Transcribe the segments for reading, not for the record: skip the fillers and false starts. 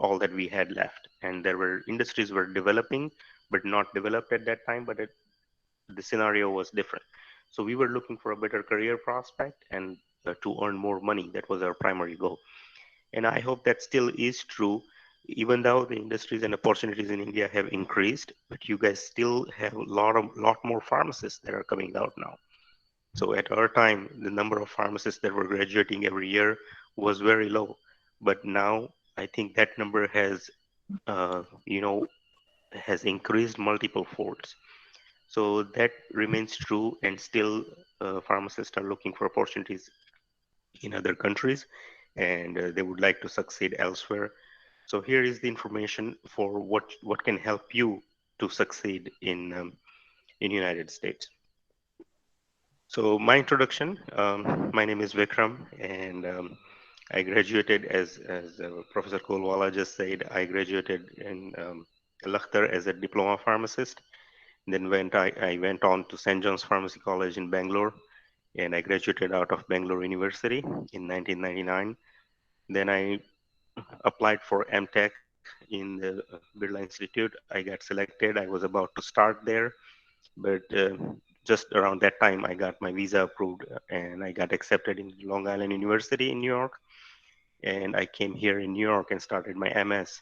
all that we had left. And there were industries were developing, but not developed at that time, but the scenario was different. So we were looking for a better career prospect and to earn more money. That was our primary goal. And I hope that still is true, even though the industries and opportunities in India have increased, but you guys still have a lot more pharmacists that are coming out now. So at our time, the number of pharmacists that were graduating every year was very low. But now I think that number has, uh, you know, has increased multiple folds. So that remains true, and still pharmacists are looking for opportunities in other countries, and they would like to succeed elsewhere. So here is the information for what can help you to succeed in United States. So my introduction, my name is Vikram, and I graduated as Professor Kolwala just said. I graduated in Lakhtar as a diploma pharmacist. Then I went on to St. John's Pharmacy College in Bangalore, and I graduated out of Bangalore University in 1999. Then I applied for MTech in the Birla Institute. I got selected. I was about to start there, but just around that time, I got my visa approved and I got accepted in Long Island University in New York. And I came here in New York and started my MS.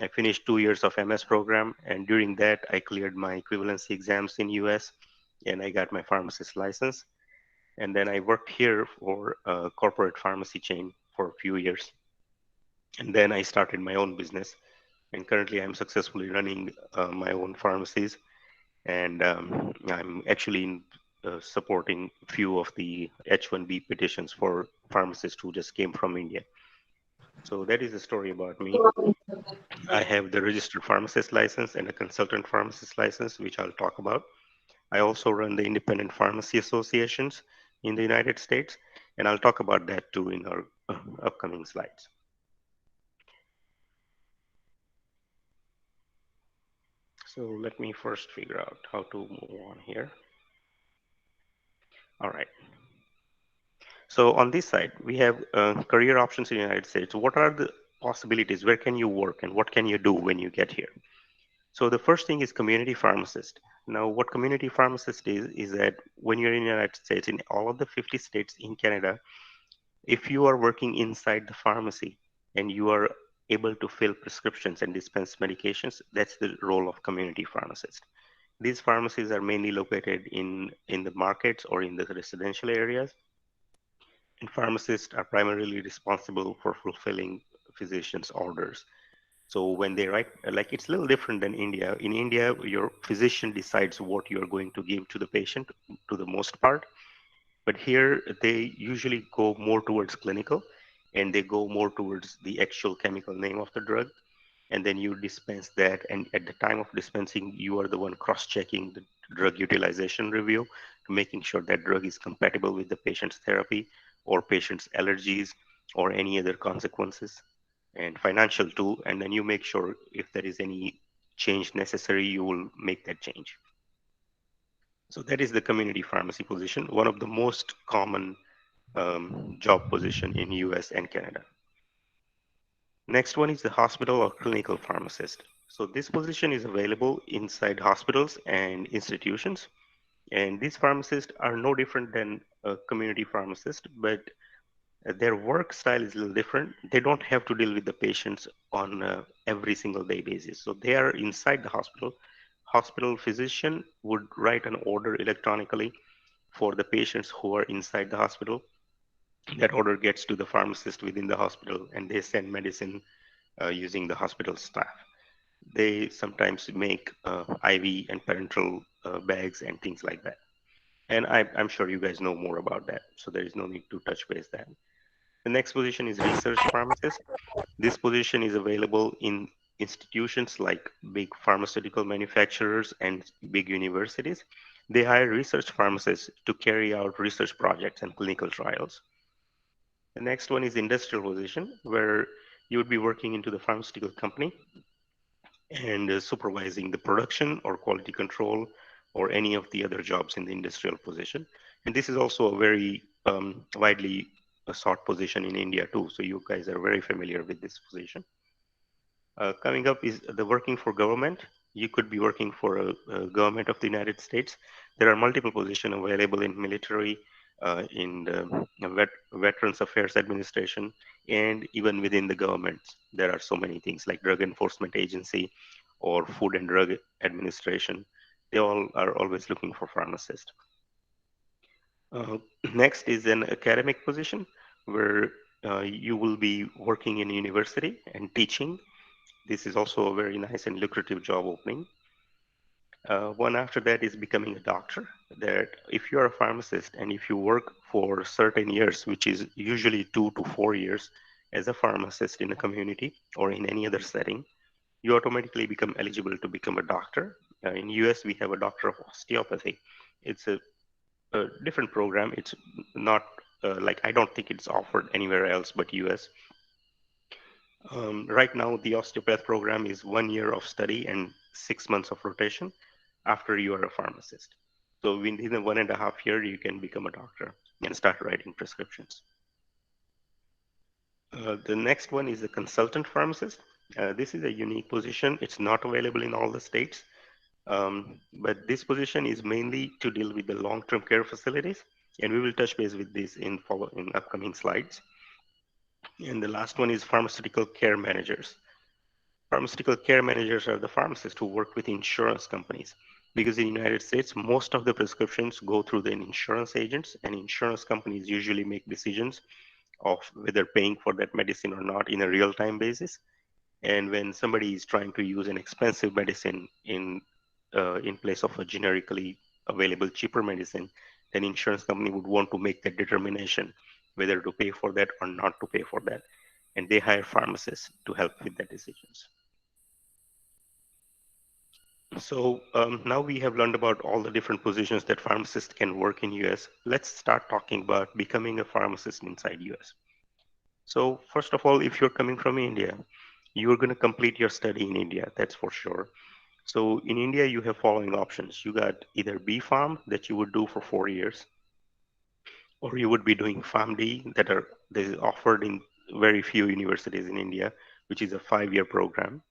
I finished 2 years of MS program, and during that, I cleared my equivalency exams in US, and I got my pharmacist license. And then I worked here for a corporate pharmacy chain for a few years. And then I started my own business. And currently, I'm successfully running my own pharmacies. And I'm actually supporting a few of the H-1B petitions for pharmacists who just came from India. So that is the story about me. I have the registered pharmacist license and a consultant pharmacist license, which I'll talk about. I also run the independent pharmacy associations in the United States, and I'll talk about that too in our upcoming slides. So let me first figure out how to move on here. All right. So on this side, we have career options in the United States. What are the possibilities? Where can you work and what can you do when you get here? So the first thing is community pharmacist. Now, what community pharmacist is that when you're in the United States, in all of the 50 states in Canada, if you are working inside the pharmacy and you are able to fill prescriptions and dispense medications, that's the role of community pharmacist. These pharmacies are mainly located in the markets or in the residential areas, and pharmacists are primarily responsible for fulfilling physicians' orders. So when they write, like it's a little different than India. In India, your physician decides what you are going to give to the patient to the most part. But here, they usually go more towards clinical and they go more towards the actual chemical name of the drug. And then you dispense that. And at the time of dispensing, you are the one cross-checking the drug utilization review to making sure that drug is compatible with the patient's therapy or patient's allergies or any other consequences, and financial too. And then you make sure if there is any change necessary, you will make that change. So that is the community pharmacy position, one of the most common job position in US and Canada. Next one is the hospital or clinical pharmacist. So this position is available inside hospitals and institutions. And these pharmacists are no different than a community pharmacist, but their work style is a little different. They don't have to deal with the patients on every single day basis. So they are inside the hospital. Hospital physician would write an order electronically for the patients who are inside the hospital. That order gets to the pharmacist within the hospital, and they send medicine using the hospital staff. They sometimes make IV and parenteral bags and things like that. And I'm sure you guys know more about that, so there is no need to touch base that. The next position is research pharmacist. This position is available in institutions like big pharmaceutical manufacturers and big universities. They hire research pharmacists to carry out research projects and clinical trials. The next one is industrial position, where you would be working into the pharmaceutical company and supervising the production or quality control or any of the other jobs in the industrial position. And this is also a very widely sought position in India too. So you guys are very familiar with this position. Coming up is the working for government. You could be working for a government of the United States. There are multiple positions available in military, in the Veterans Affairs Administration, and even within the government. There are so many things like Drug Enforcement Agency or Food and Drug Administration. They all are always looking for pharmacists. Uh, Next is an academic position where you will be working in university and teaching. This is also a very nice and lucrative job opening. One after that is becoming a doctor. That if you are a pharmacist and if you work for certain years, which is usually 2 to 4 years as a pharmacist in a community or in any other setting, you automatically become eligible to become a doctor. In US, we have a doctor of osteopathy. It's a different program. It's not like I don't think it's offered anywhere else but US. Right now, the osteopath program is 1 year of study and 6 months of rotation after you are a pharmacist. So within a 1.5 year, you can become a doctor and start writing prescriptions. The next one is a consultant pharmacist. This is a unique position. It's not available in all the states, but this position is mainly to deal with the long-term care facilities, and we will touch base with this in upcoming slides. And the last one is pharmaceutical care managers. Pharmaceutical care managers are the pharmacists who work with insurance companies. Because in the United States, most of the prescriptions go through the insurance agents, and insurance companies usually make decisions of whether paying for that medicine or not in a real-time basis. And when somebody is trying to use an expensive medicine in place of a generically available cheaper medicine, then insurance company would want to make that determination whether to pay for that or not to pay for that. And they hire pharmacists to help with that decisions. So now we have learned about all the different positions that pharmacists can work in US. Let's start talking about becoming a pharmacist inside US. So first of all, if you're coming from India, you're going to complete your study in India, that's for sure. So in India, you have following options. You got either B Pharm that you would do for 4 years, or you would be doing PharmD that is offered in very few universities in India, which is a 5 year program.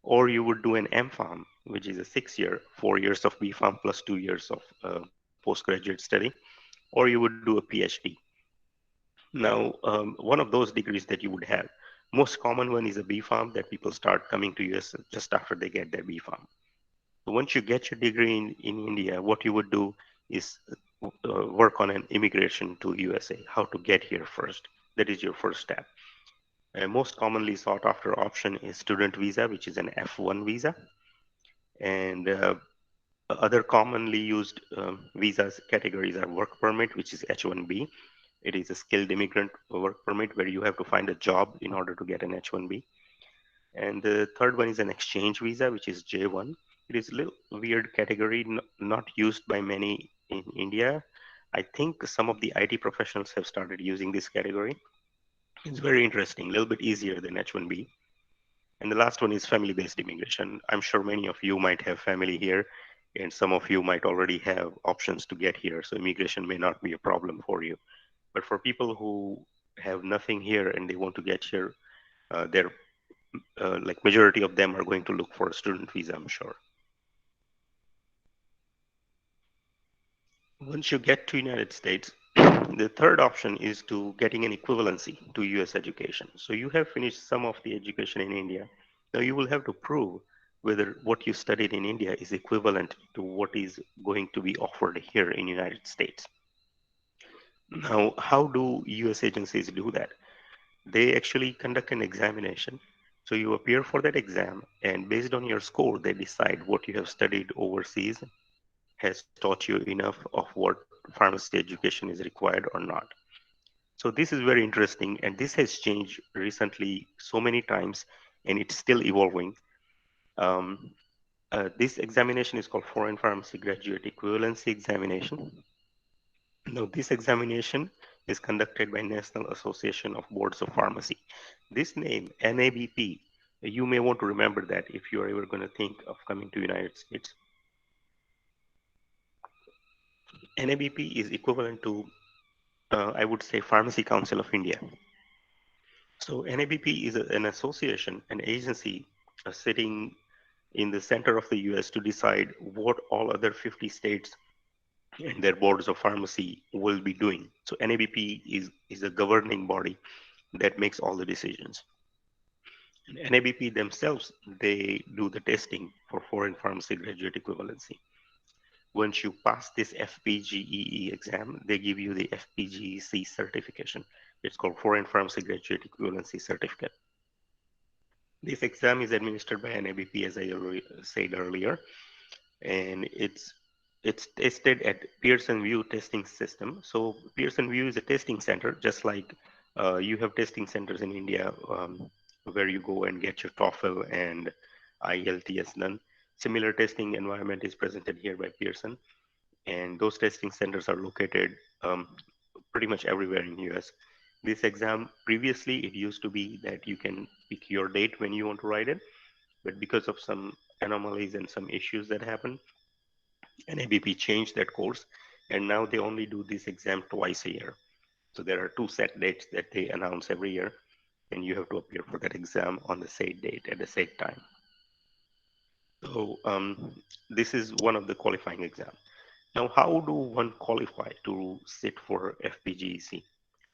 Or you would do an MPharm, which is a 6 year, 4 years of BPharm plus 2 years of postgraduate study, or you would do a PhD. Now, one of those degrees that you would have, most common one is a BPharm that people start coming to US just after they get their BPharm. So once you get your degree in India, what you would do is work on an immigration to USA, how to get here first. That is your first step. Most commonly sought after option is student visa, which is an F1 visa. And other commonly used visas categories are work permit, which is H1B. It is a skilled immigrant work permit where you have to find a job in order to get an H1B. And the third one is an exchange visa, which is J1. It is a little weird category, not used by many in India. I think some of the IT professionals have started using this category. It's very interesting, a little bit easier than H1B. And the last one is family-based immigration. I'm sure many of you might have family here, and some of you might already have options to get here, so immigration may not be a problem for you. But for people who have nothing here and they want to get here, they're like majority of them are going to look for a student visa, I'm sure. Once you get to United States, the third option is to getting an equivalency to US education. So you have finished some of the education in India. Now you will have to prove whether what you studied in India is equivalent to what is going to be offered here in United States. Now, how do US agencies do that? They actually conduct an examination. So you appear for that exam, and based on your score, they decide what you have studied overseas has taught you enough of what pharmacy education is required or not. So this is very interesting, and this has changed recently so many times, and it's still evolving. Um, this examination is called Foreign Pharmacy Graduate Equivalency Examination. Now, this examination is conducted by National Association of Boards of Pharmacy. This name, NABP, you may want to remember that if you are ever going to think of coming to United States. NABP is equivalent to, I would say, Pharmacy Council of India. So NABP is an association, an agency sitting in the center of the US to decide what all other 50 states and their boards of pharmacy will be doing. So NABP is a governing body that makes all the decisions. And NABP themselves, they do the testing for foreign pharmacy graduate equivalency. Once you pass this FPGEE exam, they give you the FPGC certification. It's called Foreign Pharmacy Graduate Equivalency Certificate. This exam is administered by NABP, as I said earlier, and it's tested at Pearson VUE testing system. So Pearson VUE is a testing center, just like you have testing centers in India where you go and get your TOEFL and IELTS done. Similar testing environment is presented here by Pearson, and those testing centers are located pretty much everywhere in US. This exam, previously it used to be that you can pick your date when you want to write it, but because of some anomalies and some issues that happened, NABP changed that course, and now they only do this exam twice a year. So there are two set dates that they announce every year, and you have to appear for that exam on the said date at the said time. So this is one of the qualifying exams. Now, how do one qualify to sit for FPGEC?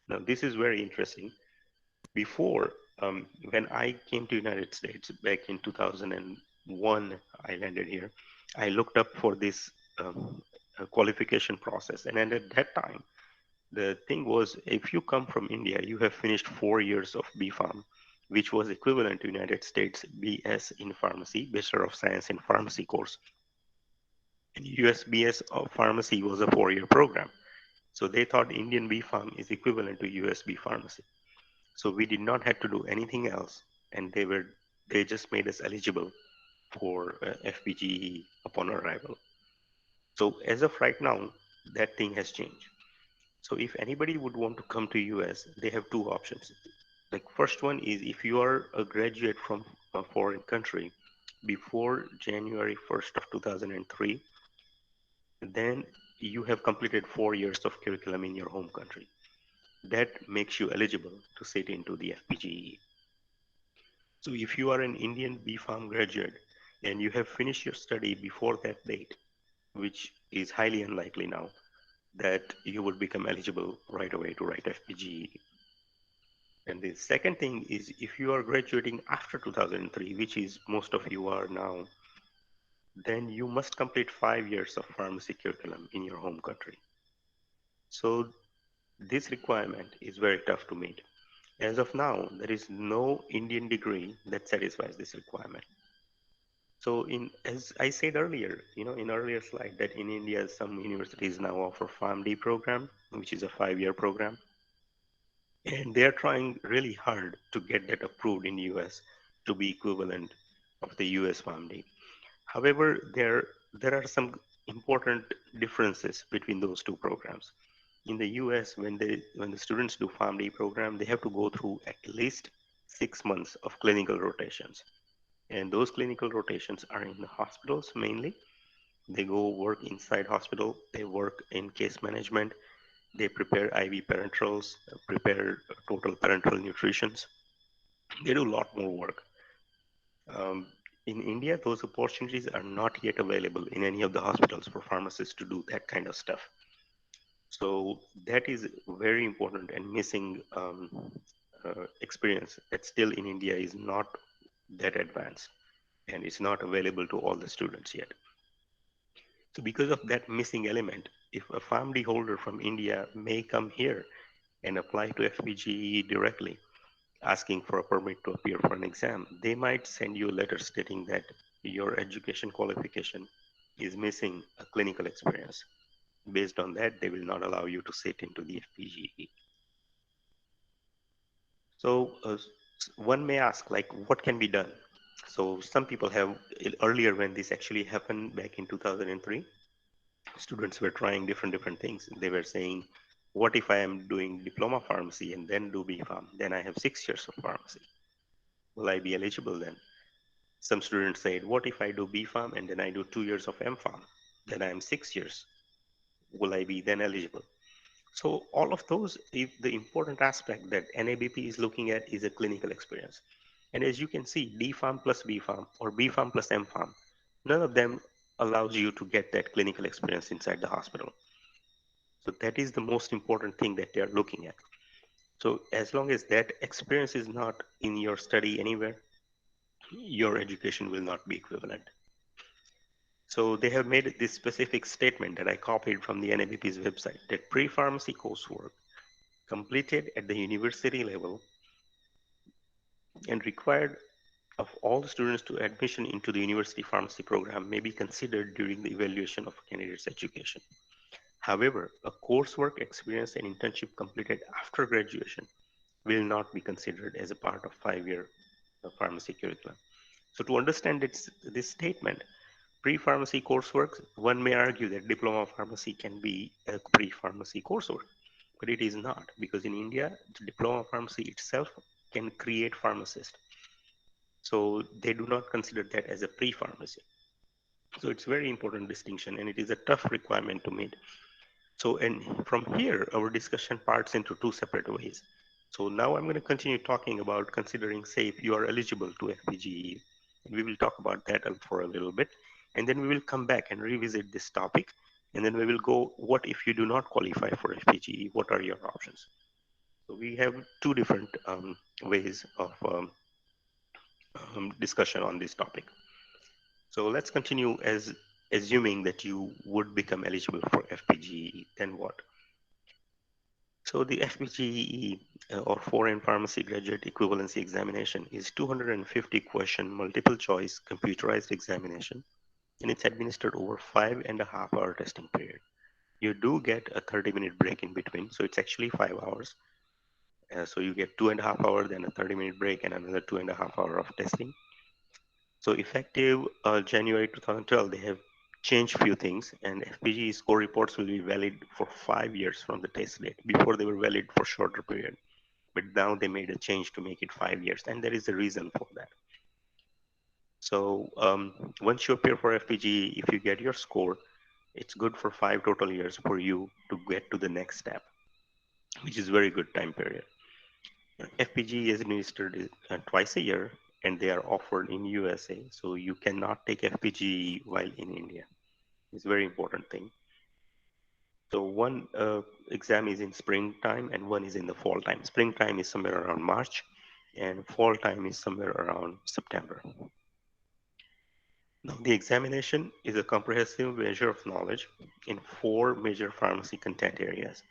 Now, this is very interesting. Before, when I came to United States back in 2001, I landed here. I looked up for this qualification process, and then at that time, the thing was, if you come from India, you have finished 4 years of BPharm, which was equivalent to United States BS in pharmacy, Bachelor of Science in Pharmacy course. And US BS of pharmacy was a 4-year program. So they thought Indian BPharm is equivalent to US B pharmacy. So we did not have to do anything else, and they just made us eligible for FPGE upon arrival. So as of right now, that thing has changed. So if anybody would want to come to US, they have two options. Like first one is if you are a graduate from a foreign country before January 1st of 2003, then you have completed 4 years of curriculum in your home country. That makes you eligible to sit into the FPGE. So if you are an Indian BPharm graduate and you have finished your study before that date, which is highly unlikely now, that you would become eligible right away to write FPGE. And the second thing is if you are graduating after 2003, which is most of you are now, then you must complete 5 years of pharmacy curriculum in your home country. So this requirement is very tough to meet. As of now, there is no Indian degree that satisfies this requirement. So as I said earlier, in earlier slide that in India, some universities now offer PharmD program, which is a 5-year program. And they're trying really hard to get that approved in the US to be equivalent of the US PharmD. However, there are some important differences between those two programs. In the US, when the students do PharmD program, they have to go through at least 6 months of clinical rotations. And those clinical rotations are in the hospitals mainly. They go work inside hospital, they work in case management, they prepare IV parenterals, prepare total parenteral nutritions. They do a lot more work. Um, in India, those opportunities are not yet available in any of the hospitals for pharmacists to do that kind of stuff. So that is very important and missing experience that still in India is not that advanced and it's not available to all the students yet. So because of that missing element, if a PharmD holder from India may come here and apply to FPGE directly, asking for a permit to appear for an exam, they might send you a letter stating that your education qualification is missing a clinical experience. Based on that, they will not allow you to sit into the FPGE. So one may ask, like, what can be done? So some people have, earlier when this actually happened back in 2003, students were trying different things. They were saying, what if I am doing diploma pharmacy and then do BPharm? Then I have 6 years of pharmacy. Will I be eligible then? Some students said, what if I do BPharm and then I do 2 years of MPharm? Then I am 6 years. Will I be then eligible? So all of those, if the important aspect that NABP is looking at is a clinical experience. And as you can see, D farm plus B farm or B farm plus M farm, none of them allows you to get that clinical experience inside the hospital. So that is the most important thing that they are looking at. So as long as that experience is not in your study anywhere, your education will not be equivalent. So they have made this specific statement that I copied from the NABP's website that pre-pharmacy coursework completed at the university level and required of all students to admission into the university pharmacy program may be considered during the evaluation of a candidate's education. However, a coursework experience and internship completed after graduation will not be considered as a part of 5-year pharmacy curriculum. So to understand this statement, pre-pharmacy coursework, one may argue that diploma of pharmacy can be a pre-pharmacy coursework, but it is not, because in India, the diploma of pharmacy itself can create pharmacists. So they do not consider that as a pre-pharmacy. So it's very important distinction, and it is a tough requirement to meet. So, and from here, our discussion parts into two separate ways. So now I'm going to continue talking about considering, say, if you are eligible to FPGE, and we will talk about that for a little bit, and then we will come back and revisit this topic, and then we will go, what if you do not qualify for FPGE? What are your options? So we have two different ways of discussion on this topic. So let's continue as assuming that you would become eligible for FPGE, then what? So the FPGE or Foreign Pharmacy Graduate Equivalency Examination is 250 question multiple choice computerized examination, and it's administered over 5.5 hour testing period. You do get a 30-minute break in between, so it's actually 5 hours. So you get 2.5 hours, then a 30-minute break, and another 2.5 hour of testing. So effective January 2012, they have changed few things, and FPGE score reports will be valid for 5 years from the test date. Before they were valid for shorter period, but now they made a change to make it 5 years, and there is a reason for that. So once you appear for FPGE, if you get your score, it's good for 5 total years for you to get to the next step, which is very good time period. FPGE is administered twice a year, and they are offered in USA. So you cannot take FPGE while in India. It's a very important thing. So one exam is in springtime and one is in the fall time. Springtime is somewhere around March, and fall time is somewhere around September. Now, the examination is a comprehensive measure of knowledge in 4 major pharmacy content areas.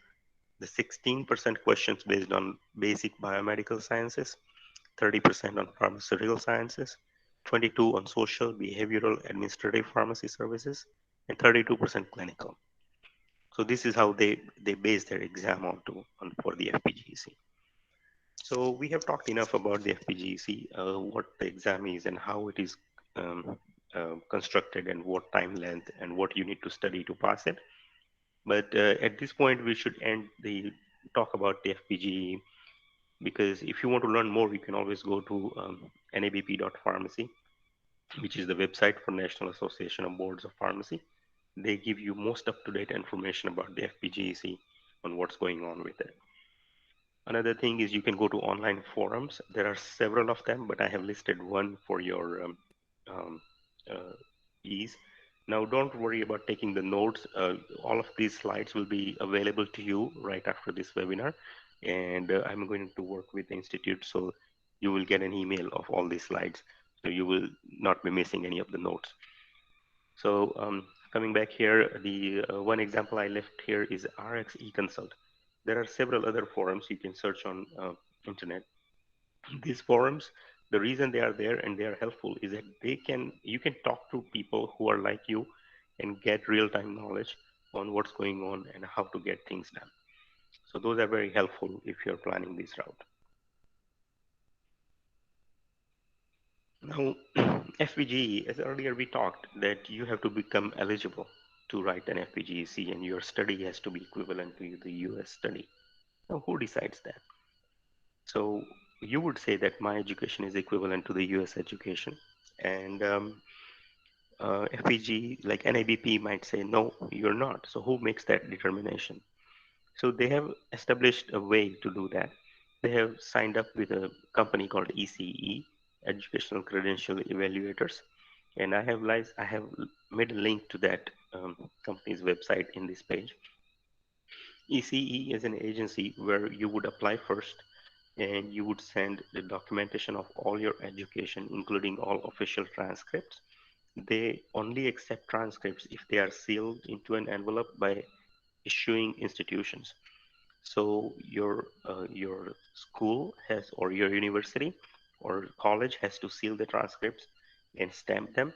The 16% questions based on basic biomedical sciences, 30% on pharmaceutical sciences, 22 on social, behavioral, administrative pharmacy services, and 32% clinical. So this is how they base their exam on for the FPGC. So we have talked enough about the FPGC, what the exam is and how it is um, constructed and what time length and what you need to study to pass it. But at this point, we should end the talk about the FPGE, because if you want to learn more, you can always go to nabp.pharmacy, which is the website for National Association of Boards of Pharmacy. They give you most up-to-date information about the FPGEC on what's going on with it. Another thing is you can go to online forums. There are several of them, but I have listed one for your um, uh, ease. Now, don't worry about taking the notes. All of these slides will be available to you right after this webinar. And I'm going to work with the Institute, so you will get an email of all these slides. So you will not be missing any of the notes. So coming back here, the one example I left here is RX eConsult. There are several other forums you can search on internet. These forums, the reason they are there and they are helpful is that you can talk to people who are like you and get real-time knowledge on what's going on and how to get things done. So those are very helpful if you're planning this route. Now, FPGE, as earlier we talked, that you have to become eligible to write an FPGC and your study has to be equivalent to the US study. Now, who decides that? So you would say that my education is equivalent to the US education, and FPG, like NABP, might say, no, you're not. So who makes that determination? So they have established a way to do that. They have signed up with a company called ECE, Educational Credential Evaluators, and I have made a link to that company's website in this page. ECE is an agency where you would apply first and you would send the documentation of all your education, including all official transcripts. They only accept transcripts if they are sealed into an envelope by issuing institutions. So your school has, or your university or college has to seal the transcripts and stamp them.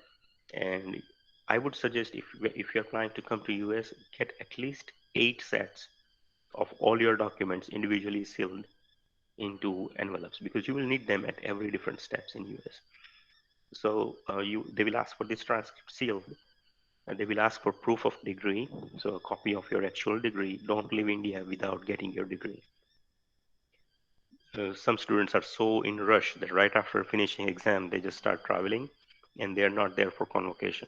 And I would suggest if you're planning to come to US, get at least 8 sets of all your documents individually sealed into envelopes because you will need them at every different steps in US. So they will ask for this transcript sealed, and they will ask for proof of degree, so a copy of your actual degree. Don't leave India without getting your degree. Some students are so in rush that right after finishing exam they just start traveling and they're not there for convocation.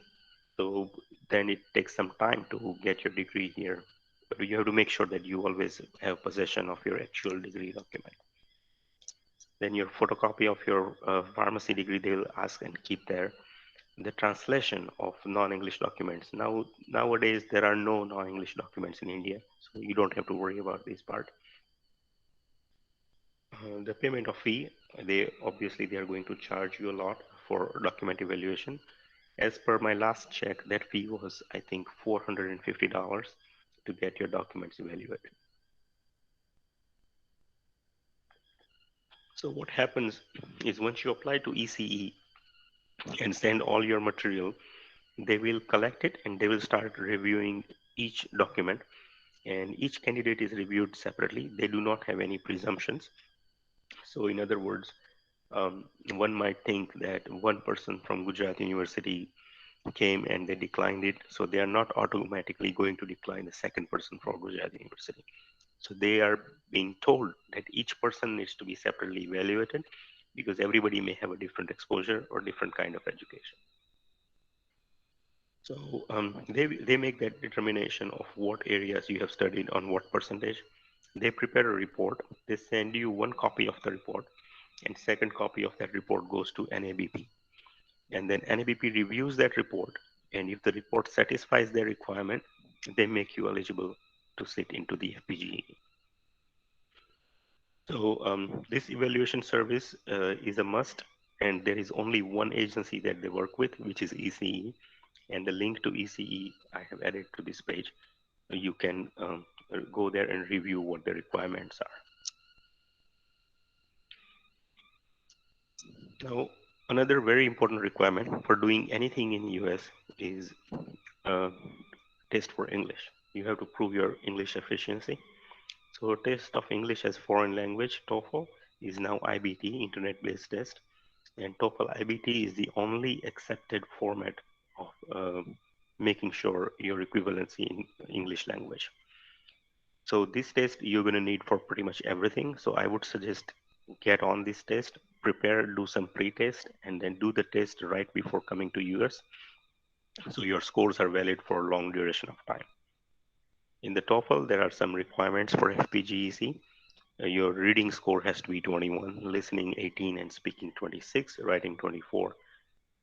So then it takes some time to get your degree here. But you have to make sure that you always have possession of your actual degree document. Then your photocopy of your pharmacy degree they will ask and keep there. The translation of non-English documents. Nowadays there are no non-English documents in India, so you don't have to worry about this part. The payment of fee, they are going to charge you a lot for document evaluation. As per my last check, that fee was I think $450 to get your documents evaluated. So what happens is once you apply to ECE and send all your material, they will collect it and they will start reviewing each document, and each candidate is reviewed separately. They do not have any presumptions. So in other words, one might think that one person from Gujarat University came and they declined it, so they are not automatically going to decline the second person from Gujarat University. So they are being told that each person needs to be separately evaluated because everybody may have a different exposure or different kind of education. So they make that determination of what areas you have studied on what percentage. They prepare a report. They send you one copy of the report, and second copy of that report goes to NABP. And then NABP reviews that report, and if the report satisfies their requirement, they make you eligible to sit into the FPGE. So this evaluation service is a must, and there is only one agency that they work with, which is ECE. And the link to ECE I have added to this page. You can go there and review what the requirements are. Now, another very important requirement for doing anything in US is a test for English. You have to prove your English efficiency. So a test of English as foreign language, TOEFL, is now IBT, internet-based test. And TOEFL IBT is the only accepted format of making sure your equivalency in English language. So this test you're going to need for pretty much everything. So I would suggest get on this test, prepare, do some pre-test, and then do the test right before coming to US. So your scores are valid for a long duration of time. In the TOEFL, there are some requirements for FPGEC. Your reading score has to be 21, listening 18, and speaking 26, writing 24.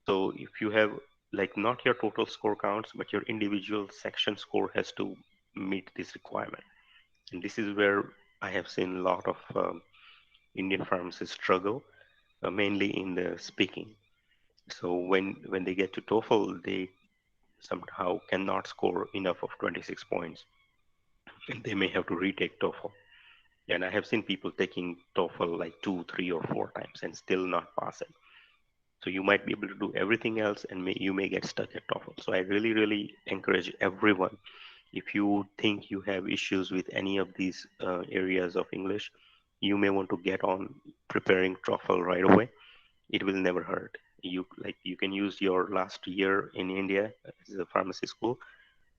So if you have like not your total score counts, but your individual section score has to meet this requirement. And this is where I have seen a lot of Indian pharmacists struggle, mainly in the speaking. So when they get to TOEFL, they somehow cannot score enough of 26 points, and they may have to retake TOEFL. And I have seen people taking TOEFL like 2, 3, or 4 times and still not pass it. So you might be able to do everything else, and you may get stuck at TOEFL. So I really, really encourage everyone. If you think you have issues with any of these areas of English, you may want to get on preparing TOEFL right away. It will never hurt. You can use your last year in India as a pharmacy school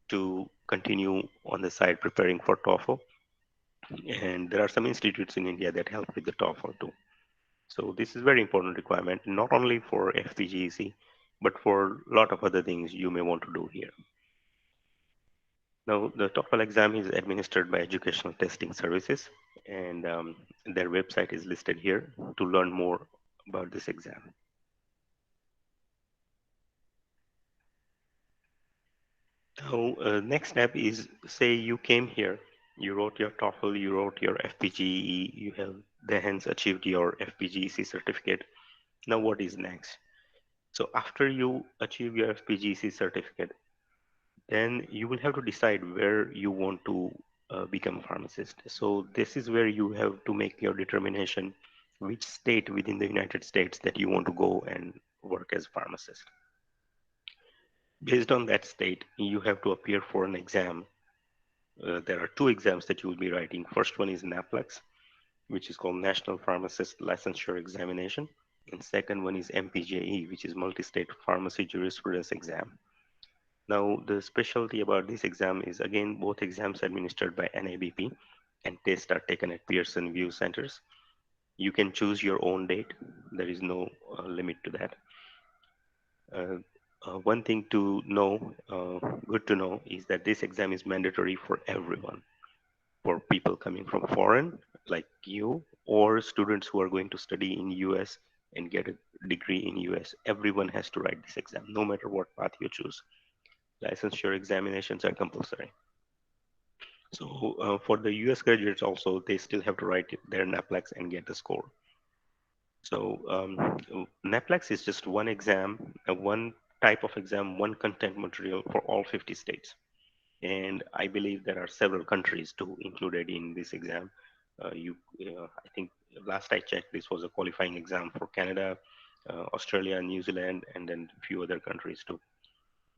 to continue on the side preparing for TOEFL. And there are some institutes in India that help with the TOEFL too. So this is very important requirement, not only for FPGEC, but for a lot of other things you may want to do here. Now, the TOEFL exam is administered by Educational Testing Services, and their website is listed here to learn more about this exam. Now, next step is, say you came here, you wrote your TOEFL, you wrote your FPGE, you have hence achieved your FPGEC certificate. Now, what is next? So after you achieve your FPGEC certificate, then you will have to decide where you want to become a pharmacist. So this is where you have to make your determination which state within the United States that you want to go and work as a pharmacist. Based on that state, you have to appear for an exam. There are two exams that you will be writing. First one is NAPLEX, which is called National Pharmacist Licensure Examination. And second one is MPJE, which is Multi-State Pharmacy Jurisprudence Exam. Now, the specialty about this exam is, again, both exams administered by NABP and tests are taken at Pearson VUE centers. You can choose your own date. There is no limit to that. Uh, One thing to know, good to know, is that this exam is mandatory for everyone, for people coming from foreign, like you, or students who are going to study in US and get a degree in US. Everyone has to write this exam, no matter what path you choose. Licensure examinations are compulsory. So for the US graduates also, they still have to write their NAPLEX and get the score. So NAPLEX is just one exam, one type of exam, one content material for all 50 states. And I believe there are several countries too included in this exam. I think last I checked, this was a qualifying exam for Canada, Australia, New Zealand, and then a few other countries too.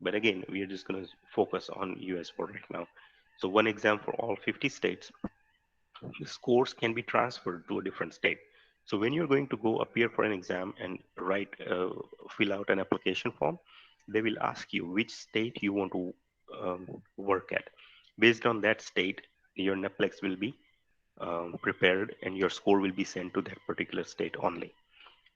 But again, we are just going to focus on US for right now. So one exam for all 50 states. The scores can be transferred to a different state. So when you're going to go appear for an exam and fill out an application form, they will ask you which state you want to work at. Based on that state, your NAPLEX will be prepared and your score will be sent to that particular state only.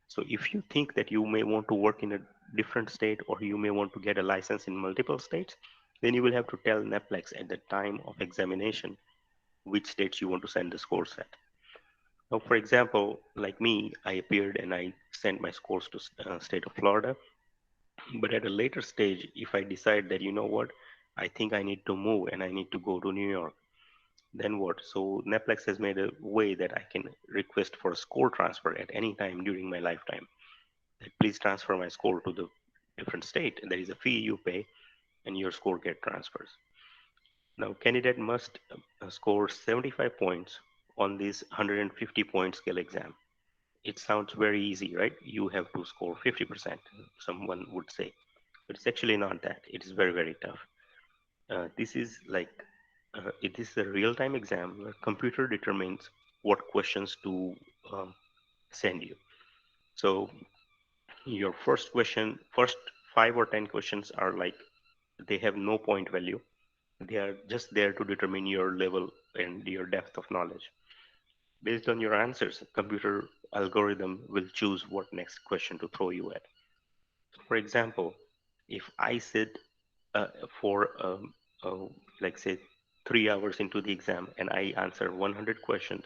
So if you think that you may want to work in a different state or you may want to get a license in multiple states, then you will have to tell NAPLEX at the time of examination which states you want to send the scores at. Now, for example, like me, I appeared and I sent my scores to state of Florida. But at a later stage, if I decide that, you know what, I think I need to move and I need to go to New York, then what? So Neplex has made a way that I can request for a score transfer at any time during my lifetime. That please transfer my score to the different state. There is a fee you pay and your score get transfers. Now, candidate must score 75 points on this 150 point scale exam. It sounds very easy, right? You have to score 50%, someone would say. But it's actually not that. It is very, very tough. This is like, it is a real-time exam where computer determines what questions to send you. So your first 5 or 10 questions are like, they have no point value. They are just there to determine your level and your depth of knowledge. Based on your answers, computer algorithm will choose what next question to throw you at. For example, if I sit uh, for like say 3 hours into the exam and I answer 100 questions,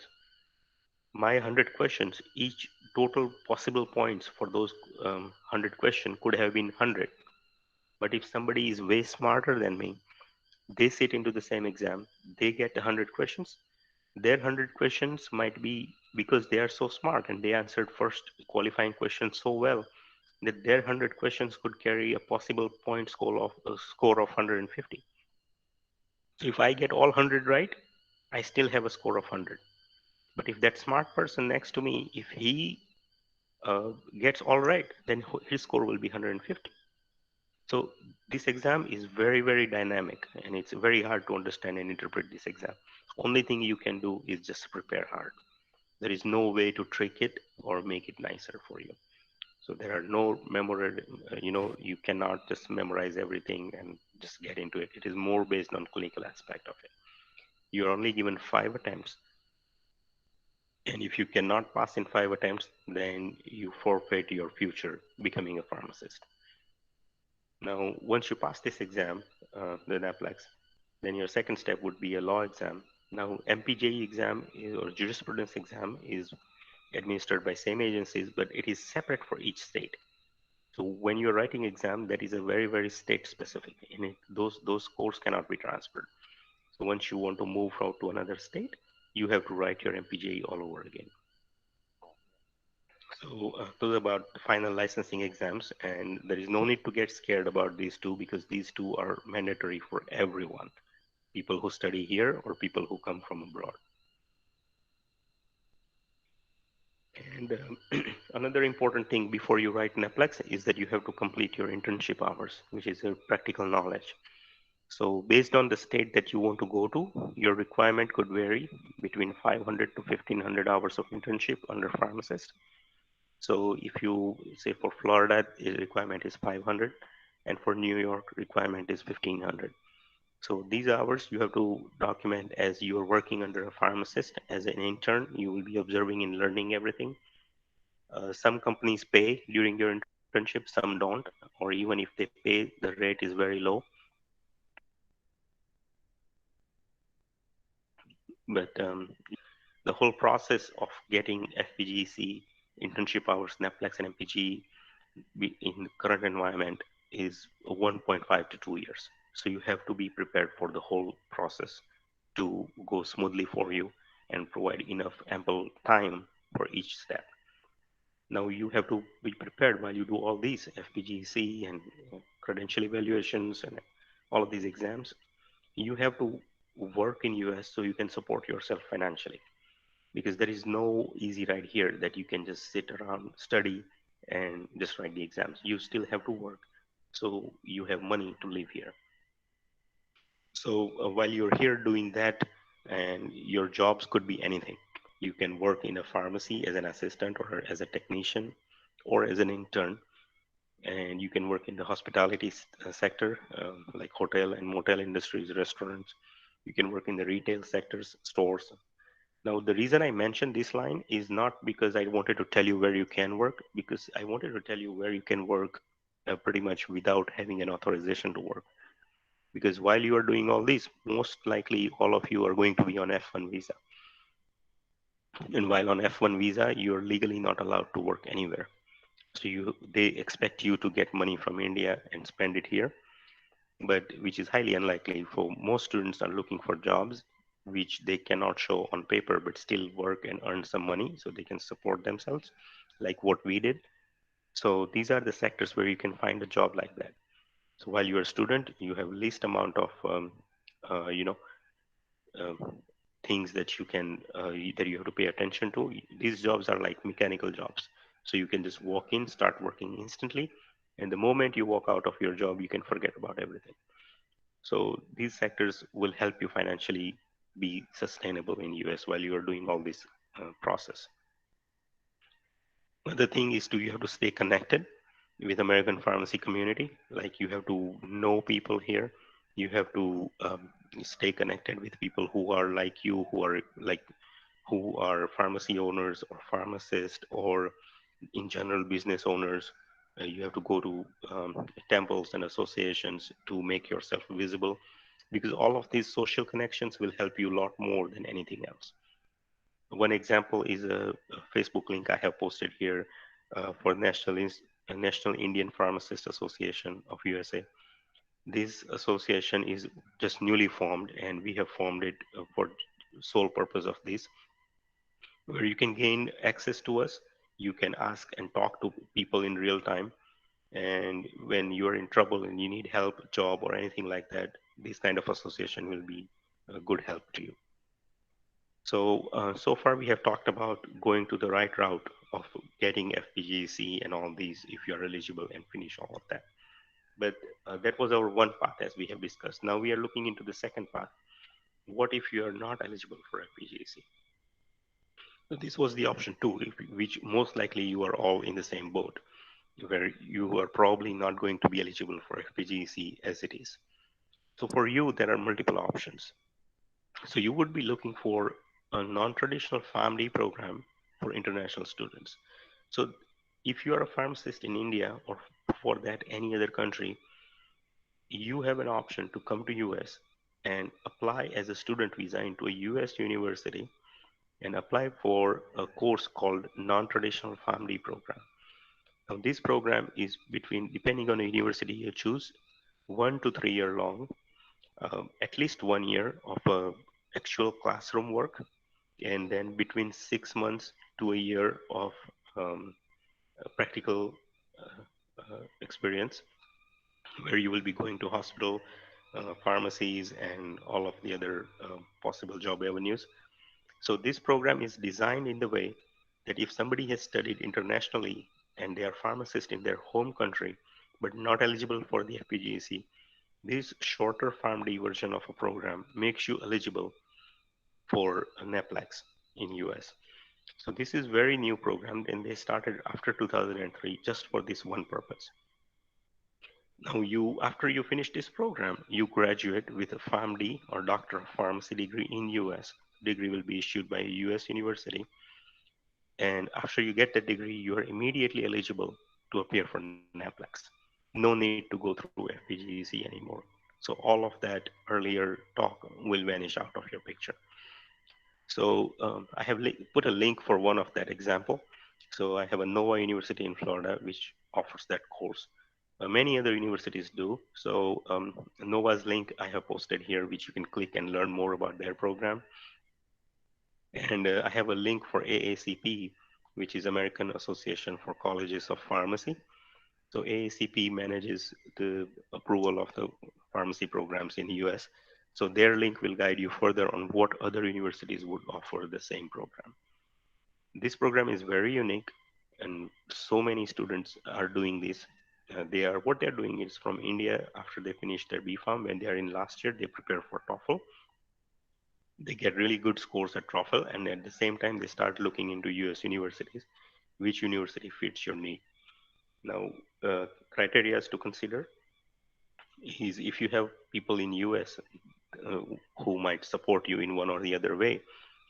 my 100 questions, each total possible points for those 100 questions could have been 100. But if somebody is way smarter than me, they sit into the same exam, they get 100 questions. Their 100 questions might be because they are so smart and they answered first qualifying question so well that their 100 questions could carry a possible point score of 150. So if I get all 100 right, I still have a score of 100. But if that smart person next to me, if he gets all right, then his score will be 150. So this exam is very, very dynamic and it's very hard to understand and interpret this exam. Only thing you can do is just prepare hard. There is no way to trick it or make it nicer for you. So there are no you cannot just memorize everything and just get into it. It is more based on clinical aspect of it. You're only given 5 attempts. And if you cannot pass in 5 attempts, then you forfeit your future becoming a pharmacist. Now, once you pass this exam, the NAPLEX, Then your second step would be a law exam. Now, MPJE exam or jurisprudence exam is administered by same agencies, but it is separate for each state. So when you're writing exam, that is a very, very state specific. In it, those scores cannot be transferred. So once you want to move out to another state, you have to write your MPJE all over again. So those are about the final licensing exams, and there is no need to get scared about these two because these two are mandatory for everyone, people who study here or people who come from abroad. And another important thing before you write NAPLEX is that you have to complete your internship hours, which is a practical knowledge. So based on the state that you want to go to, your requirement could vary between 500 to 1500 hours of internship under pharmacist. So if you say for Florida, the requirement is 500, and for New York, requirement is 1500. So these hours you have to document as you are working under a pharmacist. As an intern, you will be observing and learning everything. Some companies pay during your internship, some don't, or even if they pay, the rate is very low. But the whole process of getting FPGC, internship hours, NAPLEX, and MPG in the current environment is 1.5 to 2 years. So you have to be prepared for the whole process to go smoothly for you and provide enough ample time for each step. Now you have to be prepared while you do all these FPGC and credential evaluations and all of these exams. You have to work in US so you can support yourself financially because there is no easy ride here that you can just sit around, study, and just write the exams. You still have to work so you have money to live here. So while you're here doing that, and your jobs could be anything. You can work in a pharmacy as an assistant or as a technician or as an intern, and you can work in the hospitality sector, like hotel and motel industries, restaurants. You can work in the retail sectors, stores. Now, the reason I mentioned this line is not because I wanted to tell you where you can work, because I wanted to tell you where you can work pretty much without having an authorization to work. Because while you are doing all this, most likely all of you are going to be on F1 visa. And while on F1 visa, you're legally not allowed to work anywhere. So they expect you to get money from India and spend it here, but which is highly unlikely. For most students are looking for jobs which they cannot show on paper, but still work and earn some money so they can support themselves, like what we did. So these are the sectors where you can find a job like that. So while you're a student, you have least amount of uh, you know um, things that that you have to pay attention to. These jobs are like mechanical jobs, so you can just walk in, start working instantly, and the moment you walk out of your job, you can forget about everything. So these sectors will help you financially be sustainable in US while you are doing all this process. Another thing is you have to stay connected with American pharmacy community. Like you have to know people here. You have to stay connected with people who are like you, who are pharmacy owners or pharmacists or in general business owners. You have to go to temples and associations to make yourself visible because all of these social connections will help you a lot more than anything else. One example is a Facebook link I have posted here for National Indian Pharmacist Association of USA. This association is just newly formed, and we have formed it for sole purpose of this, where you can gain access to us. You can ask and talk to people in real time, and when you are in trouble and you need help, job, or anything like that, this kind of association will be a good help to you. So, so far we have talked about going to the right route of getting FPGC and all these if you are eligible and finish all of that. But that was our one path as we have discussed. Now we are looking into the second path. What if you are not eligible for FPGC? So this was the option two, which most likely you are all in the same boat, where you are probably not going to be eligible for FPGC as it is. So for you, there are multiple options. So you would be looking for a non-traditional PharmD program for international students. So if you are a pharmacist in India or for that any other country, you have an option to come to US and apply as a student visa into a US university and apply for a course called Non-Traditional PharmD program. Now, this program is between, depending on the university you choose, 1 to 3 year long, at least 1 year of actual classroom work, and then between 6 months to a year of um, practical experience, where you will be going to hospital, pharmacies, and all of the other possible job avenues. So this program is designed in the way that if somebody has studied internationally and they are pharmacist in their home country but not eligible for the FPGAC, this shorter PharmD version of a program makes you eligible for a NAPLAX in US. So this is very new program and they started after 2003 just for this one purpose. Now you, after you finish this program, you graduate with a PharmD or Doctor of Pharmacy degree in US. Degree will be issued by a US university. And after you get that degree, you are immediately eligible to appear for NAPLAX. No need to go through FPGAC anymore. So all of that earlier talk will vanish out of your picture. So I have put a link for one of that example. So I have a Nova University in Florida, which offers that course. Many other universities do. So Nova's link I have posted here, which you can click and learn more about their program. And I have a link for AACP, which is American Association for Colleges of Pharmacy. So AACP manages the approval of the pharmacy programs in the US. So their link will guide you further on what other universities would offer the same program. This program is very unique, and so many students are doing this. They are what they're doing is from India after they finish their BPharm. When they are in last year, they prepare for TOEFL. They get really good scores at TOEFL, and at the same time, they start looking into US universities, which university fits your need. Now, criteria to consider is if you have people in US uh, who might support you in one or the other way,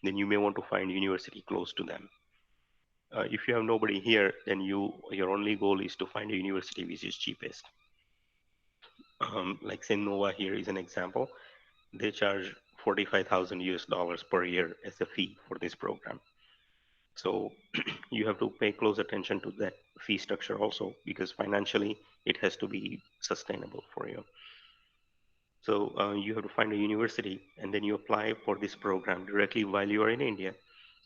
then you may want to find university close to them. If you have nobody here, then your only goal is to find a university which is cheapest. Like say Nova here is an example. They charge 45,000 US dollars per year as a fee for this program. So you have to pay close attention to that fee structure also because financially it has to be sustainable for you. So you have to find a university and then you apply for this program directly while you are in India.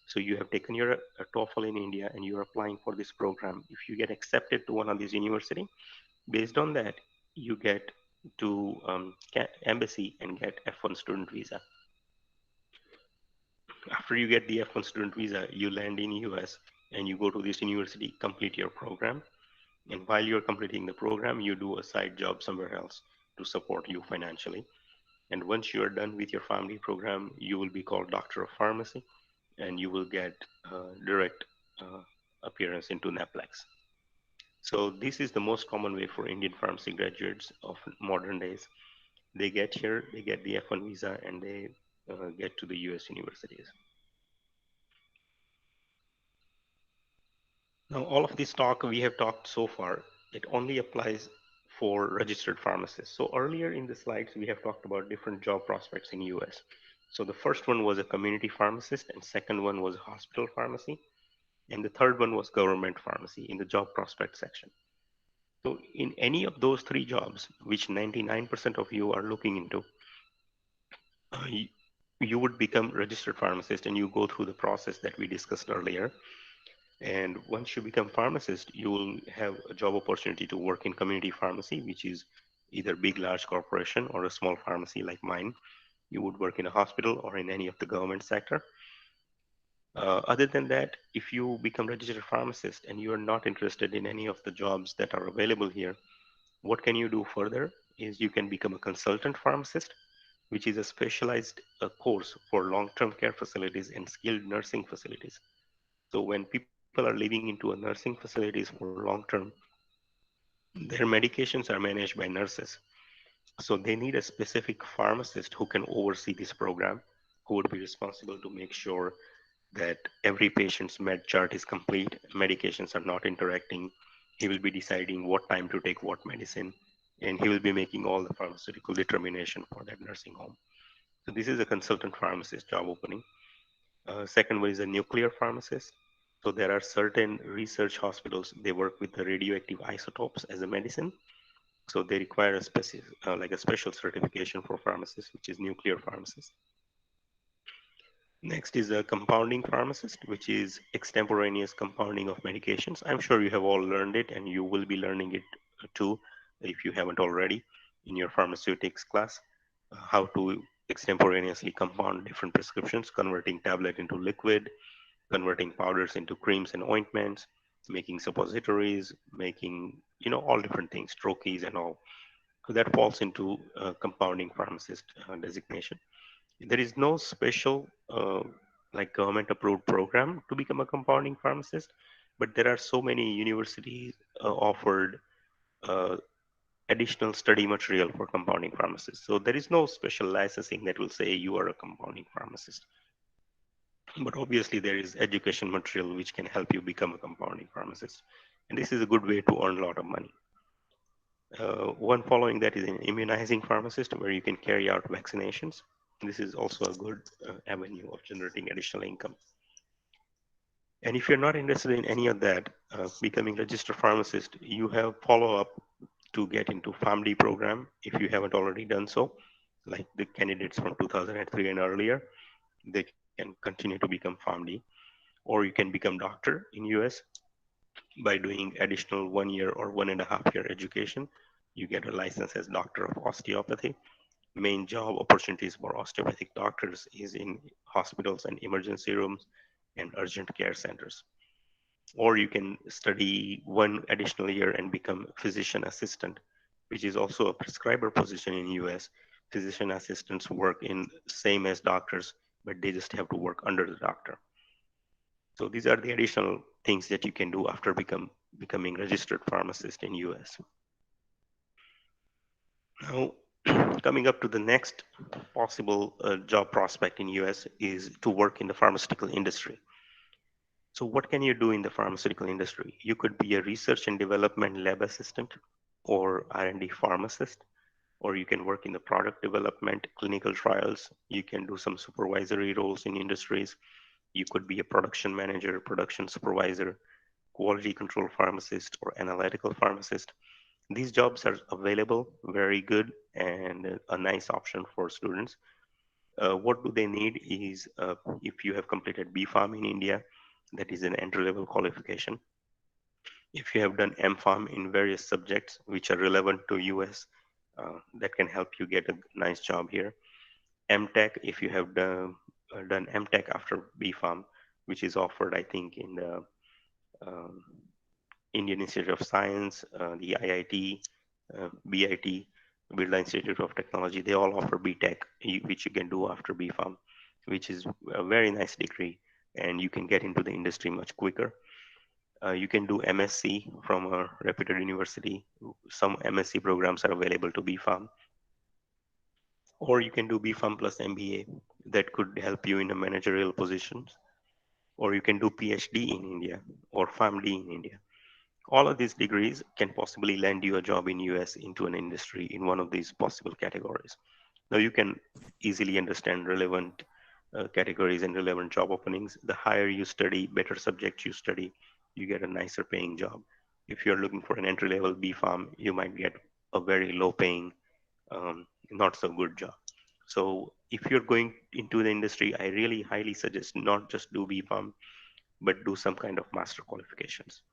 So you have taken your TOEFL in India and you are applying for this program. If you get accepted to one of these university, based on that, you get to embassy and get F1 student visa. After you get the F1 student visa, you land in US and you go to this university, complete your program. And while you're completing the program, you do a side job somewhere else to support you financially. And once you are done with your family program, you will be called Doctor of Pharmacy and you will get direct uh, appearance into NAPLAX. So this is the most common way for Indian pharmacy graduates of modern days. They get here, they get the F1 visa, and they get to the US universities. Now, all of this talk we have talked so far, it only applies for registered pharmacists. So earlier in the slides, we have talked about different job prospects in US. So the first one was a community pharmacist, and second one was hospital pharmacy, and the third one was government pharmacy in the job prospect section. So in any of those three jobs, which 99% of you are looking into, you, you would become registered pharmacist and you go through the process that we discussed earlier. And once you become pharmacist, you will have a job opportunity to work in community pharmacy, which is either big, large corporation or a small pharmacy like mine. You would work in a hospital or in any of the government sector. Other than that, if you become registered pharmacist and you are not interested in any of the jobs that are available here, what can you do further is you can become a consultant pharmacist, which is a specialized course for long-term care facilities and skilled nursing facilities. So when people are living into a nursing facilities for long-term, their medications are managed by nurses. So they need a specific pharmacist who can oversee this program, who would be responsible to make sure that every patient's med chart is complete, medications are not interacting. He will be deciding what time to take what medicine, and he will be making all the pharmaceutical determination for that nursing home. So this is a consultant pharmacist job opening. Second one is a nuclear pharmacist. So there are certain research hospitals, they work with the radioactive isotopes as a medicine. So they require a specific, like a special certification for pharmacists, which is nuclear pharmacist. Next is a compounding pharmacist, which is extemporaneous compounding of medications. I'm sure you have all learned it, and you will be learning it too, if you haven't already, in your pharmaceutics class, how to extemporaneously compound different prescriptions, converting tablet into liquid, converting powders into creams and ointments, making suppositories, making, all different things, troches and all. So that falls into compounding pharmacist designation. There is no special like government approved program to become a compounding pharmacist, but there are so many universities offered uh, additional study material for compounding pharmacists. So there is no special licensing that will say you are a compounding pharmacist. But obviously there is education material which can help you become a compounding pharmacist. And this is a good way to earn a lot of money. One following that is an immunizing pharmacist where you can carry out vaccinations. This is also a good avenue of generating additional income. And if you're not interested in any of that, becoming registered pharmacist, you have follow-up to get into PharmD program if you haven't already done so. Like the candidates from 2003 and earlier, they can continue to become PharmD, or you can become doctor in US by doing additional 1 year or 1.5 year education. You get a license as doctor of osteopathy. Main job opportunities for osteopathic doctors is in hospitals and emergency rooms and urgent care centers. Or you can study one additional year and become physician assistant, which is also a prescriber position in US. Physician assistants work in same as doctors, but they just have to work under the doctor. So these are the additional things that you can do after becoming registered pharmacist in US. Now, coming up to the next possible job prospect in US is to work in the pharmaceutical industry. So what can you do in the pharmaceutical industry? You could be a research and development lab assistant or R&D pharmacist, or you can work in the product development, clinical trials. You can do some supervisory roles in industries. You could be a production manager, production supervisor, quality control pharmacist, or analytical pharmacist. These jobs are available, very good, and a nice option for students. What do they need is if you have completed B.Pharm in India, that is an entry-level qualification. If you have done M.Pharm in various subjects which are relevant to US, that can help you get a nice job here. M.Tech, if you have done M.Tech after B.Pharm, which is offered, I think, in the um, Indian Institute of Science, the IIT, BIT, Birla Institute of Technology, they all offer B.Tech, which you can do after B.Pharm, which is a very nice degree, and you can get into the industry much quicker. You can do MSc from a reputed university. Some MSc programs are available to B.Pharm, or you can do B.Pharm plus MBA. That could help you in a managerial positions, or you can do PhD in India or PharmD in India. All of these degrees can possibly land you a job in US into an industry in one of these possible categories. Now you can easily understand relevant categories and relevant job openings. The higher you study, better subjects you study, you get a nicer paying job. If you're looking for an entry level B farm, you might get a very low paying, not so good job. So if you're going into the industry, I really highly suggest not just do B farm, but do some kind of master qualifications.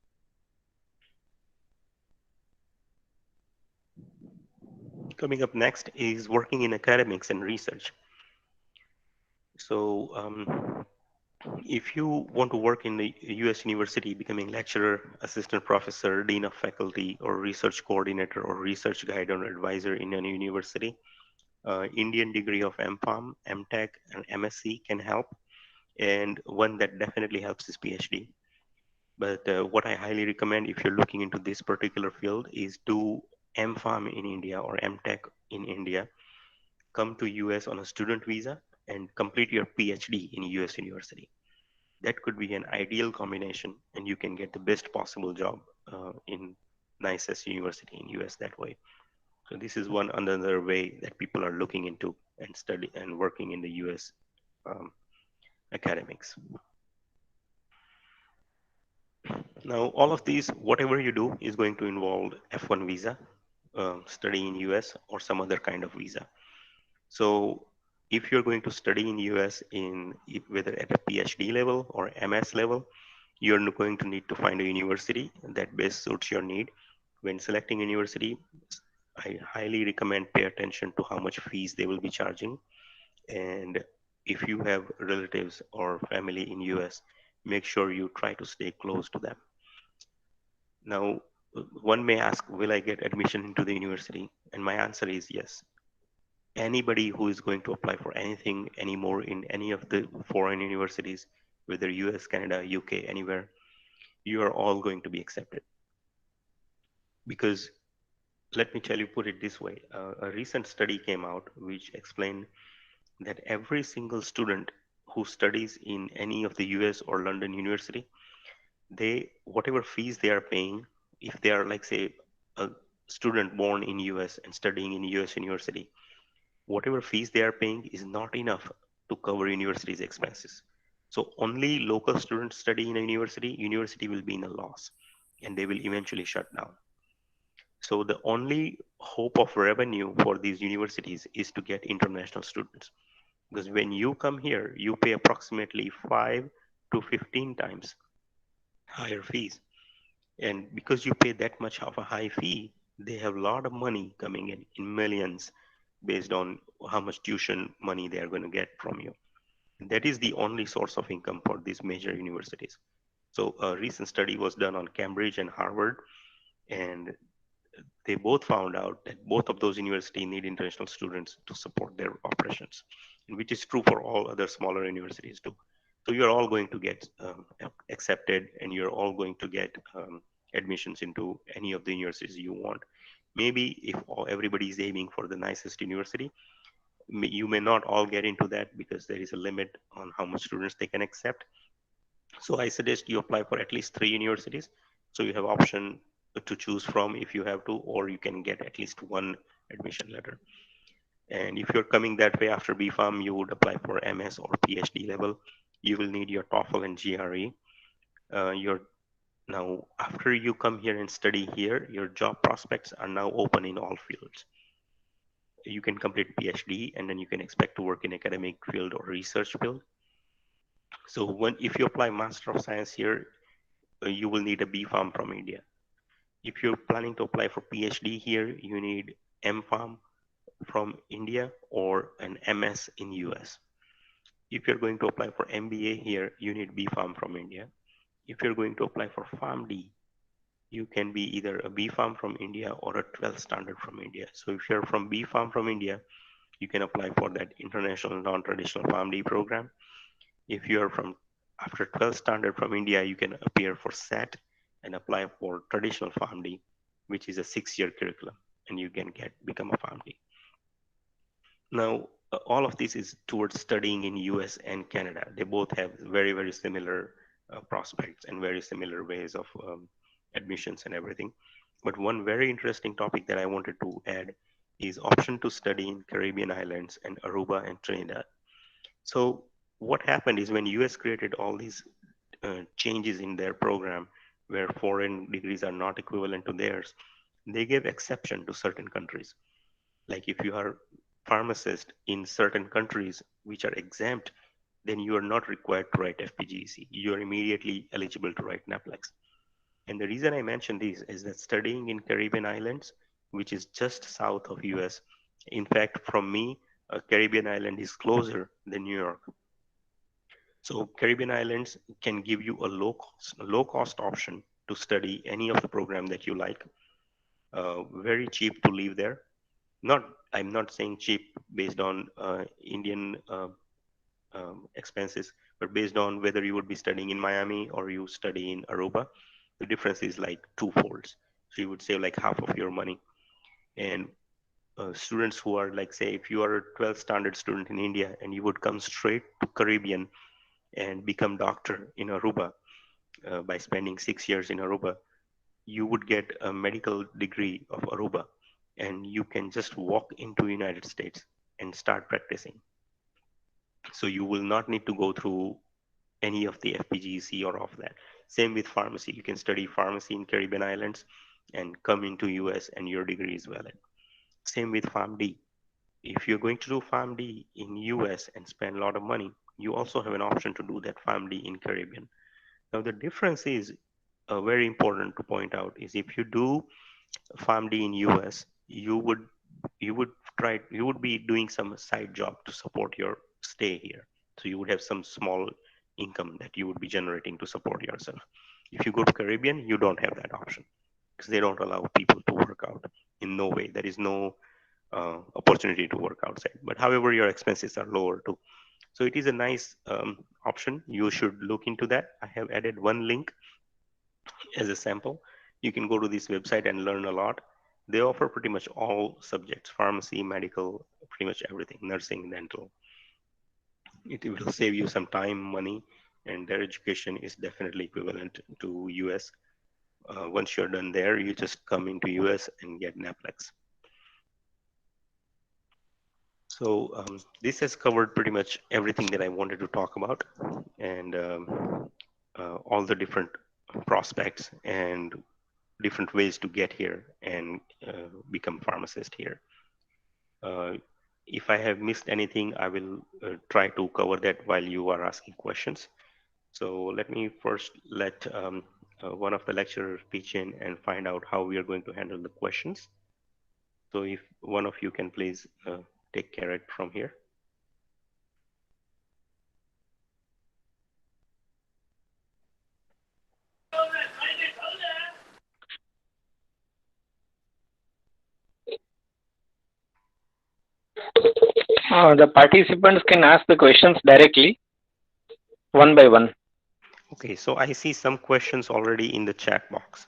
Coming up next is working in academics and research. So if you want to work in the US university, becoming lecturer, assistant professor, dean of faculty, or research coordinator or research guide or advisor in a university, Indian degree of M.Pharm, M.Tech, and MSc can help. And one that definitely helps is PhD. But what I highly recommend if you're looking into this particular field is do M.Pharm in India or M.Tech in India, come to US on a student visa and complete your PhD in US university. That could be an ideal combination, and you can get the best possible job in nicest university in US that way. So this is one another way that people are looking into. and study and working in the US um, academics. Now, all of these, whatever you do, is going to involve F1 visa, study in US, or some other kind of visa. So, if you're going to study in US whether at a PhD level or MS level, you're going to need to find a university that best suits your need. When selecting university, I highly recommend pay attention to how much fees they will be charging, and if you have relatives or family in US, make sure you try to stay close to them. Now, one may ask, will I get admission into the university? And my answer is yes. Anybody who is going to apply for anything anymore in any of the foreign universities, whether US, Canada, UK, anywhere, you are all going to be accepted. Because let me tell you, put it this way, a recent study came out which explained that every single student who studies in any of the US or London university, they whatever fees they are paying, if they are like say a student born in US and studying in US university, whatever fees they are paying is not enough to cover university's expenses. So only local students study in a university will be in a loss and they will eventually shut down. So the only hope of revenue for these universities is to get international students. Because when you come here, you pay approximately 5 to 15 times higher fees. And because you pay that much of a high fee, they have a lot of money coming in millions, based on how much tuition money they are going to get from you. And that is the only source of income for these major universities. So a recent study was done on Cambridge and Harvard, and they both found out that both of those universities need international students to support their operations, and which is true for all other smaller universities too. So you're all going to get accepted, and you're all going to get admissions into any of the universities you want. Maybe if everybody is aiming for the nicest university, you may not all get into that because there is a limit on how much students they can accept. So I suggest you apply for at least 3 universities. So you have option to choose from if you have to, or you can get at least one admission letter. And if you're coming that way after BPharm, you would apply for MS or PhD level. You will need your TOEFL and GRE. Your Now, after you come here and study here, your job prospects are now open in all fields. You can complete PhD, and then you can expect to work in academic field or research field. So if you apply Master of Science here, you will need a BPharm from India. If you're planning to apply for PhD here, you need MPharm from India or an MS in US. If you're going to apply for MBA here, you need BPharm from India. If you're going to apply for PharmD, you can be either a BPharm from India or a 12th standard from India. So if you're from BPharm from India, you can apply for that international non-traditional PharmD program. If you are from after 12th standard from India, you can appear for SAT and apply for traditional PharmD, which is a 6-year curriculum, and you can become a PharmD. Now, all of this is towards studying in US and Canada. They both have very, very similar prospects and very similar ways of admissions and everything. But one very interesting topic that I wanted to add is option to study in Caribbean islands and Aruba and Trinidad. So what happened is when US created all these changes in their program where foreign degrees are not equivalent to theirs, they gave exception to certain countries. Like if you are pharmacist in certain countries which are exempt, then you are not required to write FPGC. You are immediately eligible to write NAPLEX. And the reason I mention this is that studying in Caribbean islands, which is just south of US, in fact, from me, a Caribbean island is closer than New York. So Caribbean islands can give you a low cost option to study any of the program that you like. Very cheap to live there. I'm not saying cheap based on Indian expenses, but based on whether you would be studying in Miami or you study in Aruba, the difference is like twofolds. So you would save like half of your money. And students who are like, say, if you are a 12th standard student in India and you would come straight to Caribbean and become doctor in Aruba by spending 6 years in Aruba, you would get a medical degree of Aruba and you can just walk into United States. and start practicing. So you will not need to go through any of the FPGC or of that. Same with pharmacy. You can study pharmacy in Caribbean islands and come into US and your degree is valid. Same with PharmD. If you're going to do PharmD in US and spend a lot of money, you also have an option to do that PharmD in Caribbean. Now the difference is very important to point out is if you do PharmD in US, you would be doing some side job to support your stay here. So you would have some small income that you would be generating to support yourself. If you go to Caribbean, you don't have that option because they don't allow people to work out in no way. There is no opportunity to work outside. But however, your expenses are lower too. So it is a nice option. You should look into that. I have added one link as a sample. You can go to this website and learn a lot. They offer pretty much all subjects, pharmacy, medical, pretty much everything, nursing, dental. It will save you some time, money, and their education is definitely equivalent to US. Once you're done there, you just come into US and get NAPLEX. So this has covered pretty much everything that I wanted to talk about, and all the different prospects and different ways to get here and become pharmacist here. If I have missed anything, I will try to cover that while you are asking questions. So let me first let one of the lecturers pitch in and find out how we are going to handle the questions. So if one of you can please take care of it from here. The participants can ask the questions directly, one by one. Okay, so I see some questions already in the chat box.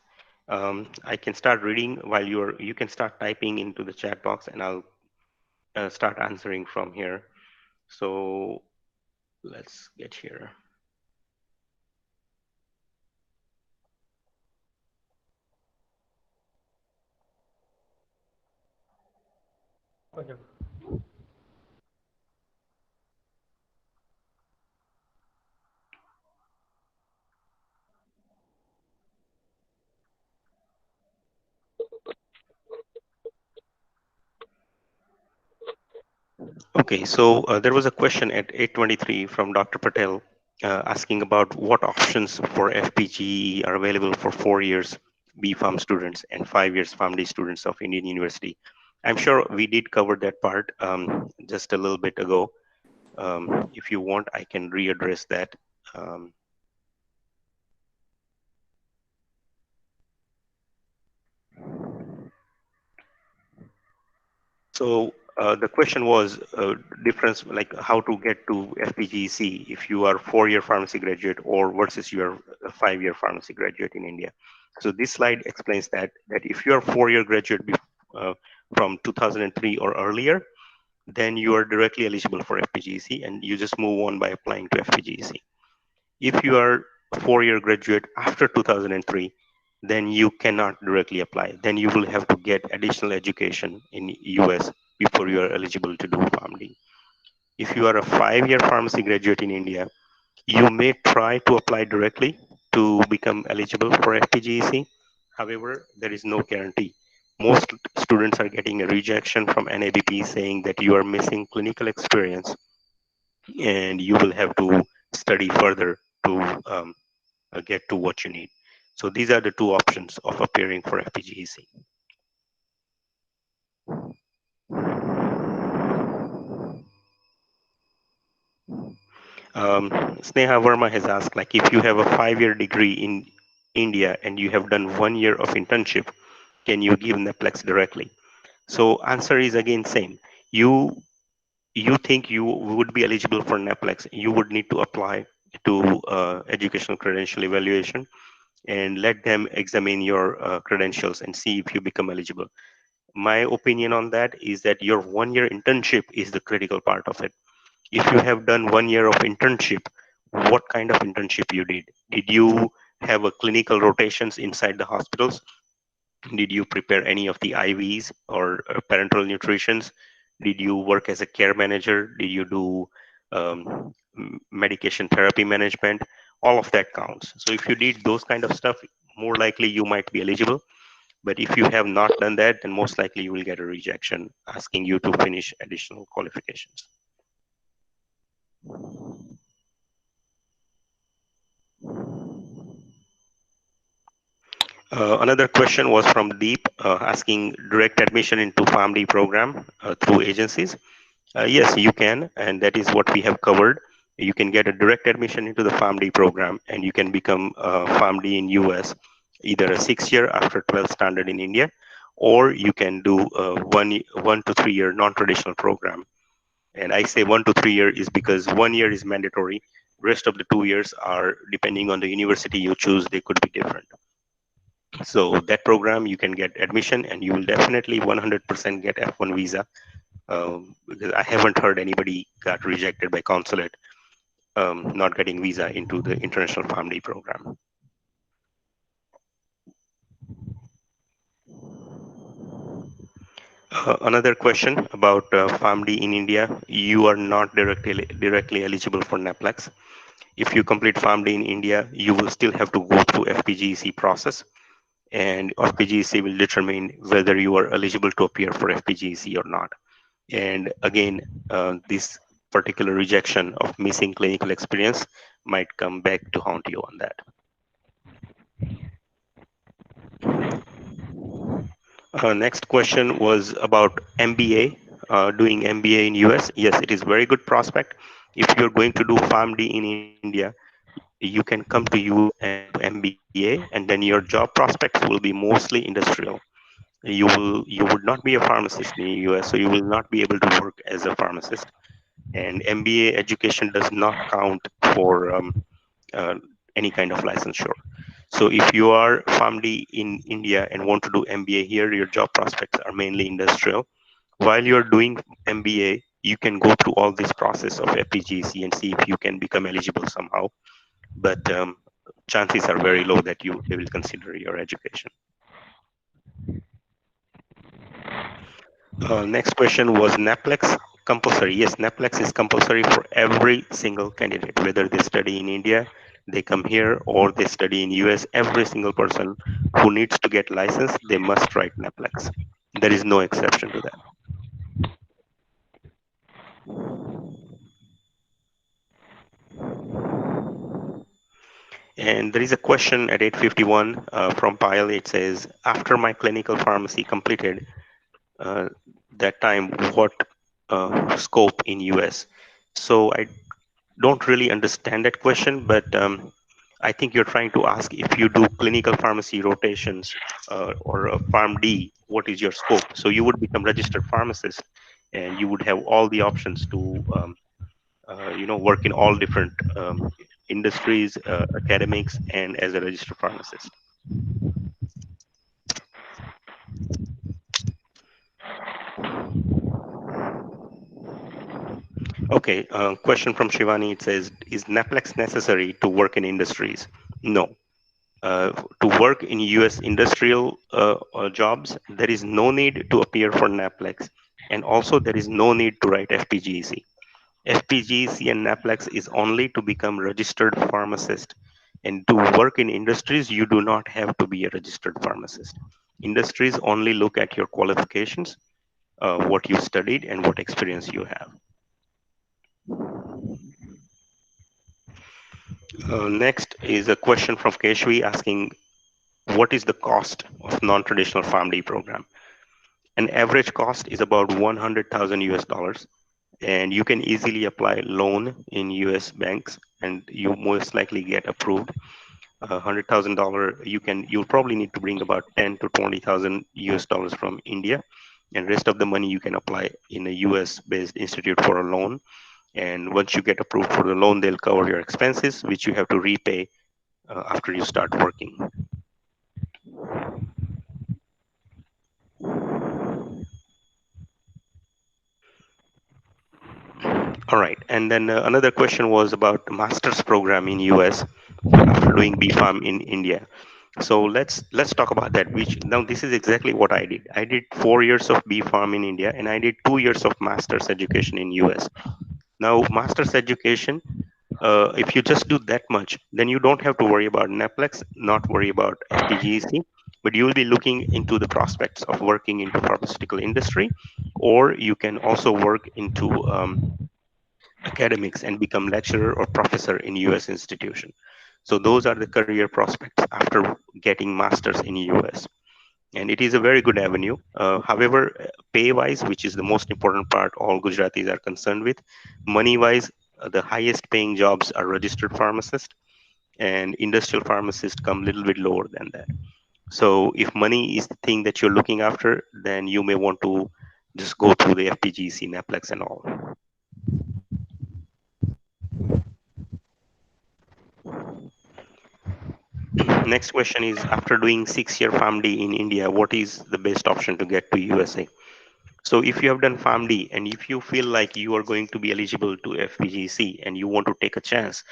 I can start reading while you can start typing into the chat box and I'll start answering from here. So let's get here. Okay. Okay, so there was a question at 8:23 from Dr. Patel asking about what options for FPGE are available for 4 years BPharm students and 5 years PharmD students of Indian University. I'm sure we did cover that part just a little bit ago. If you want, I can readdress that. Um, So the question was difference, like how to get to FPGC if you are 4 year pharmacy graduate or versus you are a 5 year pharmacy graduate in India. So this slide explains that if you are 4 year graduate from 2003 or earlier, then you are directly eligible for FPGC and you just move on by applying to FPGC. If you are a 4 year graduate after 2003, then you cannot directly apply. Then you will have to get additional education in US before you are eligible to do PharmD. If you are a 5 year pharmacy graduate in India, you may try to apply directly to become eligible for FPGEC. However, there is no guarantee. Most students are getting a rejection from NABP saying that you are missing clinical experience and you will have to study further to get to what you need. So these are the two options of appearing for FPGEC. Sneha Verma has asked, like, if you have a 5 year degree in India and you have done 1 year of internship, can you give NAPLEX directly? So answer is again same. You think you would be eligible for NAPLEX, you would need to apply to educational credential evaluation and let them examine your credentials and see if you become eligible. My opinion on that is that your 1 year internship is the critical part of it. If you have done 1 year of internship, what kind of internship you did? Did you have a clinical rotations inside the hospitals? Did you prepare any of the IVs or parenteral nutritions? Did you work as a care manager? Did you do medication therapy management? All of that counts. So if you did those kind of stuff, more likely you might be eligible. But if you have not done that, then most likely you will get a rejection asking you to finish additional qualifications. Another question was from Deep, asking direct admission into PharmD program through agencies. Yes, you can, and that is what we have covered. You can get a direct admission into the PharmD program, and you can become a PharmD in US, either a 6 year after 12 standard in India, or you can do a 1 to 3 year non-traditional program. And I say 1 to 3 year is because 1 year is mandatory. Rest of the 2 years are, depending on the university you choose, they could be different. So that program, you can get admission, and you will definitely 100% get F1 visa. Because I haven't heard anybody got rejected by consulate not getting visa into the international PharmD program. Another question about PharmD in India. You are not directly eligible for NAPLEX. If you complete PharmD in India, you will still have to go through FPGEC process, and FPGEC will determine whether you are eligible to appear for FPGEC or not. And again, this particular rejection of missing clinical experience might come back to haunt you on that. Next question was about MBA, doing MBA in US. Yes, it is very good prospect. If you're going to do PharmD in India, you can come to US and do MBA, and then your job prospects will be mostly industrial. You would not be a pharmacist in the US, so you will not be able to work as a pharmacist. And MBA education does not count for uh, any kind of licensure. So if you are PharmD in India and want to do MBA here, your job prospects are mainly industrial. While you're doing MBA, you can go through all this process of FPGC and see if you can become eligible somehow. But chances are very low that they will consider your education. Next question was NAPLEX compulsory. Yes, NAPLEX is compulsory for every single candidate, whether they study in India, they come here, or they study in US. Every single person who needs to get licensed, they must write NAPLEX. There is no exception to that. And there is a question at 8:51 from Payal. It says, after my clinical pharmacy completed, uh, that time, what scope in US? So I don't really understand that question, but I think you're trying to ask if you do clinical pharmacy rotations or a PharmD, what is your scope? So you would become registered pharmacist, and you would have all the options to work in all different industries, academics, and as a registered pharmacist. Okay, question from Shivani. It says, is NAPLEX necessary to work in industries? No. To work in US industrial jobs, there is no need to appear for NAPLEX, and also there is no need to write FPGEC. FPGEC and NAPLEX is only to become registered pharmacist, and to work in industries, you do not have to be a registered pharmacist. Industries only look at your qualifications, what you studied, and what experience you have. Next is a question from Keshwi asking, what is the cost of non-traditional PharmD program? An average cost is about 100,000 US dollars, and you can easily apply loan in US banks, and you most likely get approved. $100,000, you'll probably need to bring about 10 to 20,000 US dollars from India, and rest of the money you can apply in a US based institute for a loan. And once you get approved for the loan, they'll cover your expenses, which you have to repay after you start working. All right, and then another question was about master's program in US after doing BPharm in India. So let's talk about that. Which now this is exactly what I did. I did 4 years of B Farm in India, and I did 2 years of master's education in US. Now, master's education, if you just do that much, then you don't have to worry about NAPLEX, not worry about FPGEC, but you will be looking into the prospects of working into pharmaceutical industry, or you can also work into academics and become lecturer or professor in US institution. So those are the career prospects after getting masters in US, and it is a very good avenue. However, pay wise, which is the most important part all Gujaratis are concerned with, money wise, the highest paying jobs are registered pharmacist, and industrial pharmacist come a little bit lower than that. So if money is the thing that you're looking after, then you may want to just go through the FPGC, NAPLEX, and all. Next question is, after doing 6 year PharmD in India, what is the best option to get to USA? So if you have done PharmD and if you feel like you are going to be eligible to FPGC and you want to take a chance,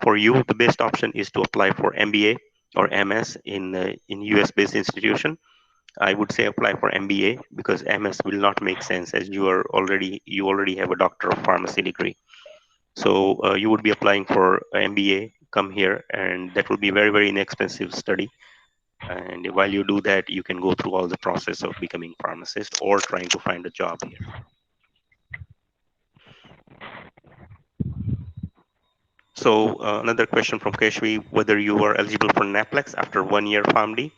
for you the best option is to apply for MBA or MS in US based institution. I would say apply for MBA because MS will not make sense as you already have a Doctor of Pharmacy degree. So you would be applying for MBA, come here, and that will be very inexpensive study. And while you do that, you can go through all the process of becoming pharmacist or trying to find a job here. So another question from Keshvi, whether you are eligible for NAPLEX after 1 year PharmD.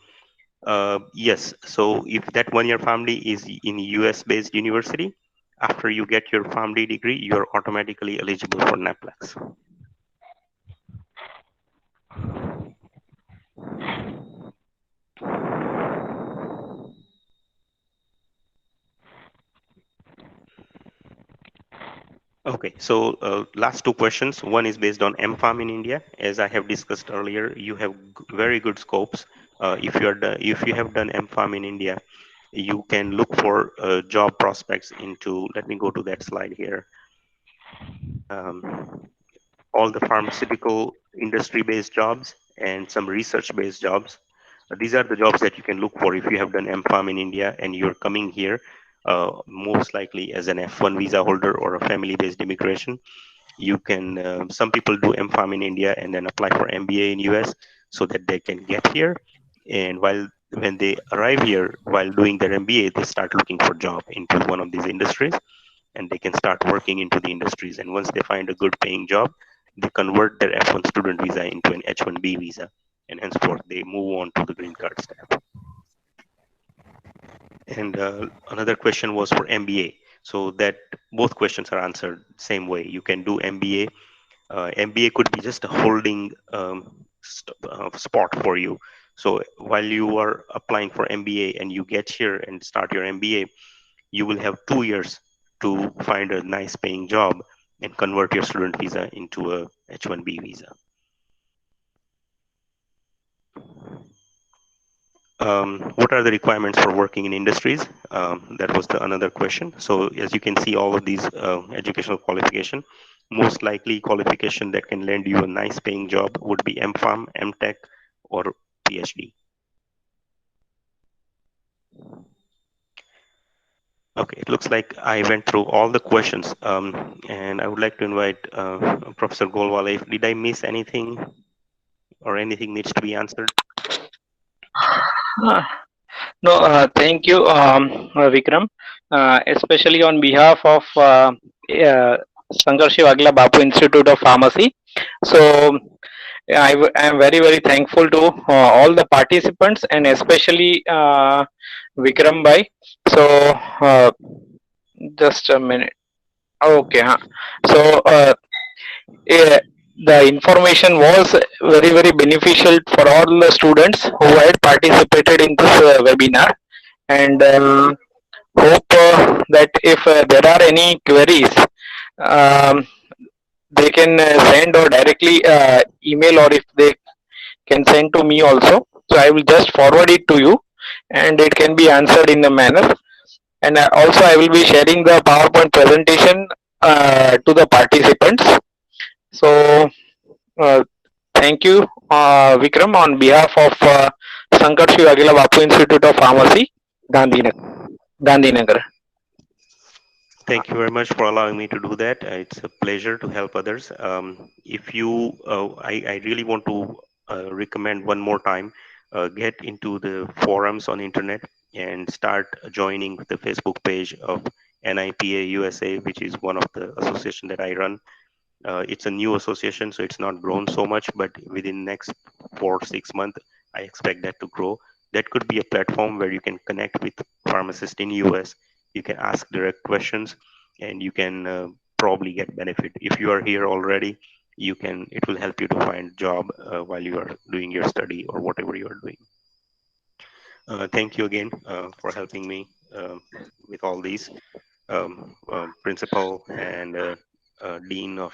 Yes. So if that 1 year PharmD is in US based university, after you get your PharmD degree, you're automatically eligible for NAPLEX. Okay, so last two questions. One is based on MPharm in India. As I have discussed earlier, you have very good scopes. If you have done MPharm in India, you can look for job prospects into. Let me go to that slide here. Um, all the pharmaceutical industry-based jobs and some research-based jobs. These are the jobs that you can look for if you have done MPharm in India and you're coming here, most likely as an F1 visa holder or a family-based immigration. You can some people do MPharm in India and then apply for MBA in US so that they can get here, and when they arrive here while doing their MBA, they start looking for job into one of these industries, and they can start working into the industries, and once they find a good paying job, they convert their F1 student visa into an H1B visa, and henceforth they move on to the green card step. And another question was for MBA, so that both questions are answered same way. You can do MBA. MBA could be just a holding spot for you. So while you are applying for MBA and you get here and start your MBA, you will have 2 years to find a nice paying job and convert your student visa into a H1B visa. What are the requirements for working in industries? That was the another question. So as you can see, all of these educational qualification, most likely qualification that can land you a nice paying job would be MPharm, MTech, or PhD. Okay, it looks like I went through all the questions, and I would like to invite Professor Golwale. Did I miss anything or anything needs to be answered? Uh, No, thank you, Vikram, especially on behalf of Shankersinh Vaghela Bapu Institute of Pharmacy. So I am very thankful to all the participants and especially Vikram Bhai. So uh, just a minute. Okay, huh. So eh, the information was very beneficial for all the students who had participated in this webinar, and hope that if there are any queries, um, they can send or directly email, or if they can send to me also. So I will just forward it to you, and it can be answered in a manner. And also I will be sharing the PowerPoint presentation to the participants. So uh, thank you, Vikram, on behalf of Shankersinh Vaghela Bapu Institute of Pharmacy, Gandhinagar. Gandhinagar. Thank you very much for allowing me to do that. It's a pleasure to help others. If you, I really want to recommend one more time, get into the forums on internet and start joining the Facebook page of NIPA USA, which is one of the association that I run. It's a new association, so it's not grown so much, but within next 4 or 6 months, I expect that to grow. That could be a platform where you can connect with pharmacists in US. You can ask direct questions, and you can probably get benefit. If you are here already, you can. It will help you to find job while you are doing your study or whatever you are doing. Thank you again for helping me with all these. Principal and dean of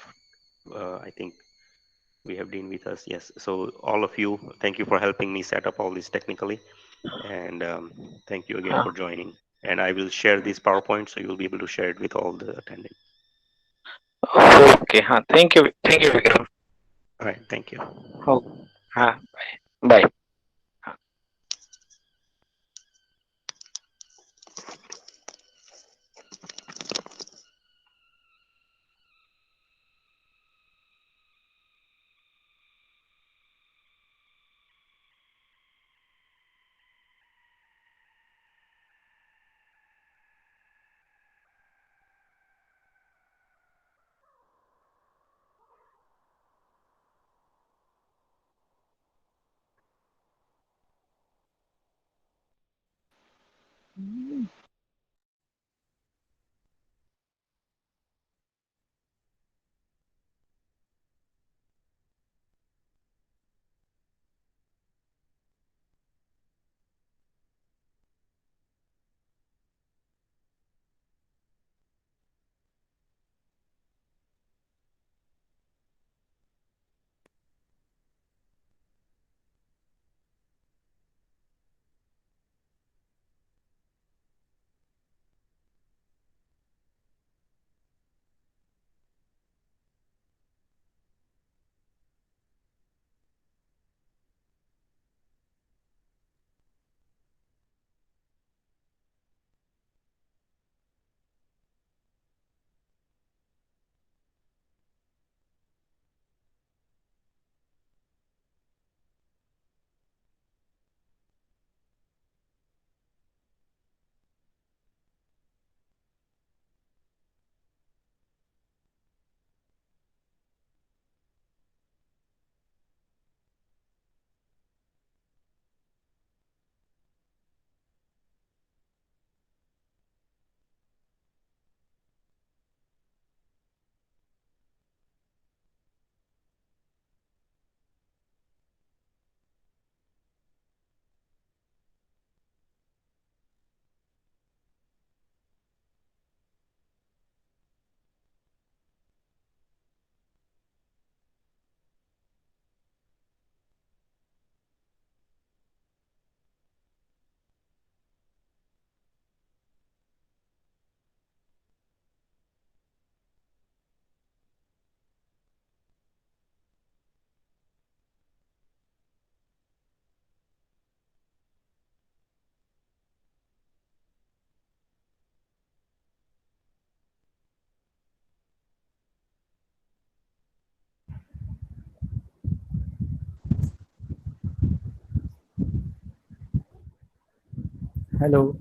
I think we have Dean with us. Yes. So all of you, thank you for helping me set up all this technically, and thank you again Uh, for joining. And I will share this PowerPoint, so you'll be able to share it with all the attending. okay. Thank you, Vikram. All right. Thank you. Oh, bye. Hello.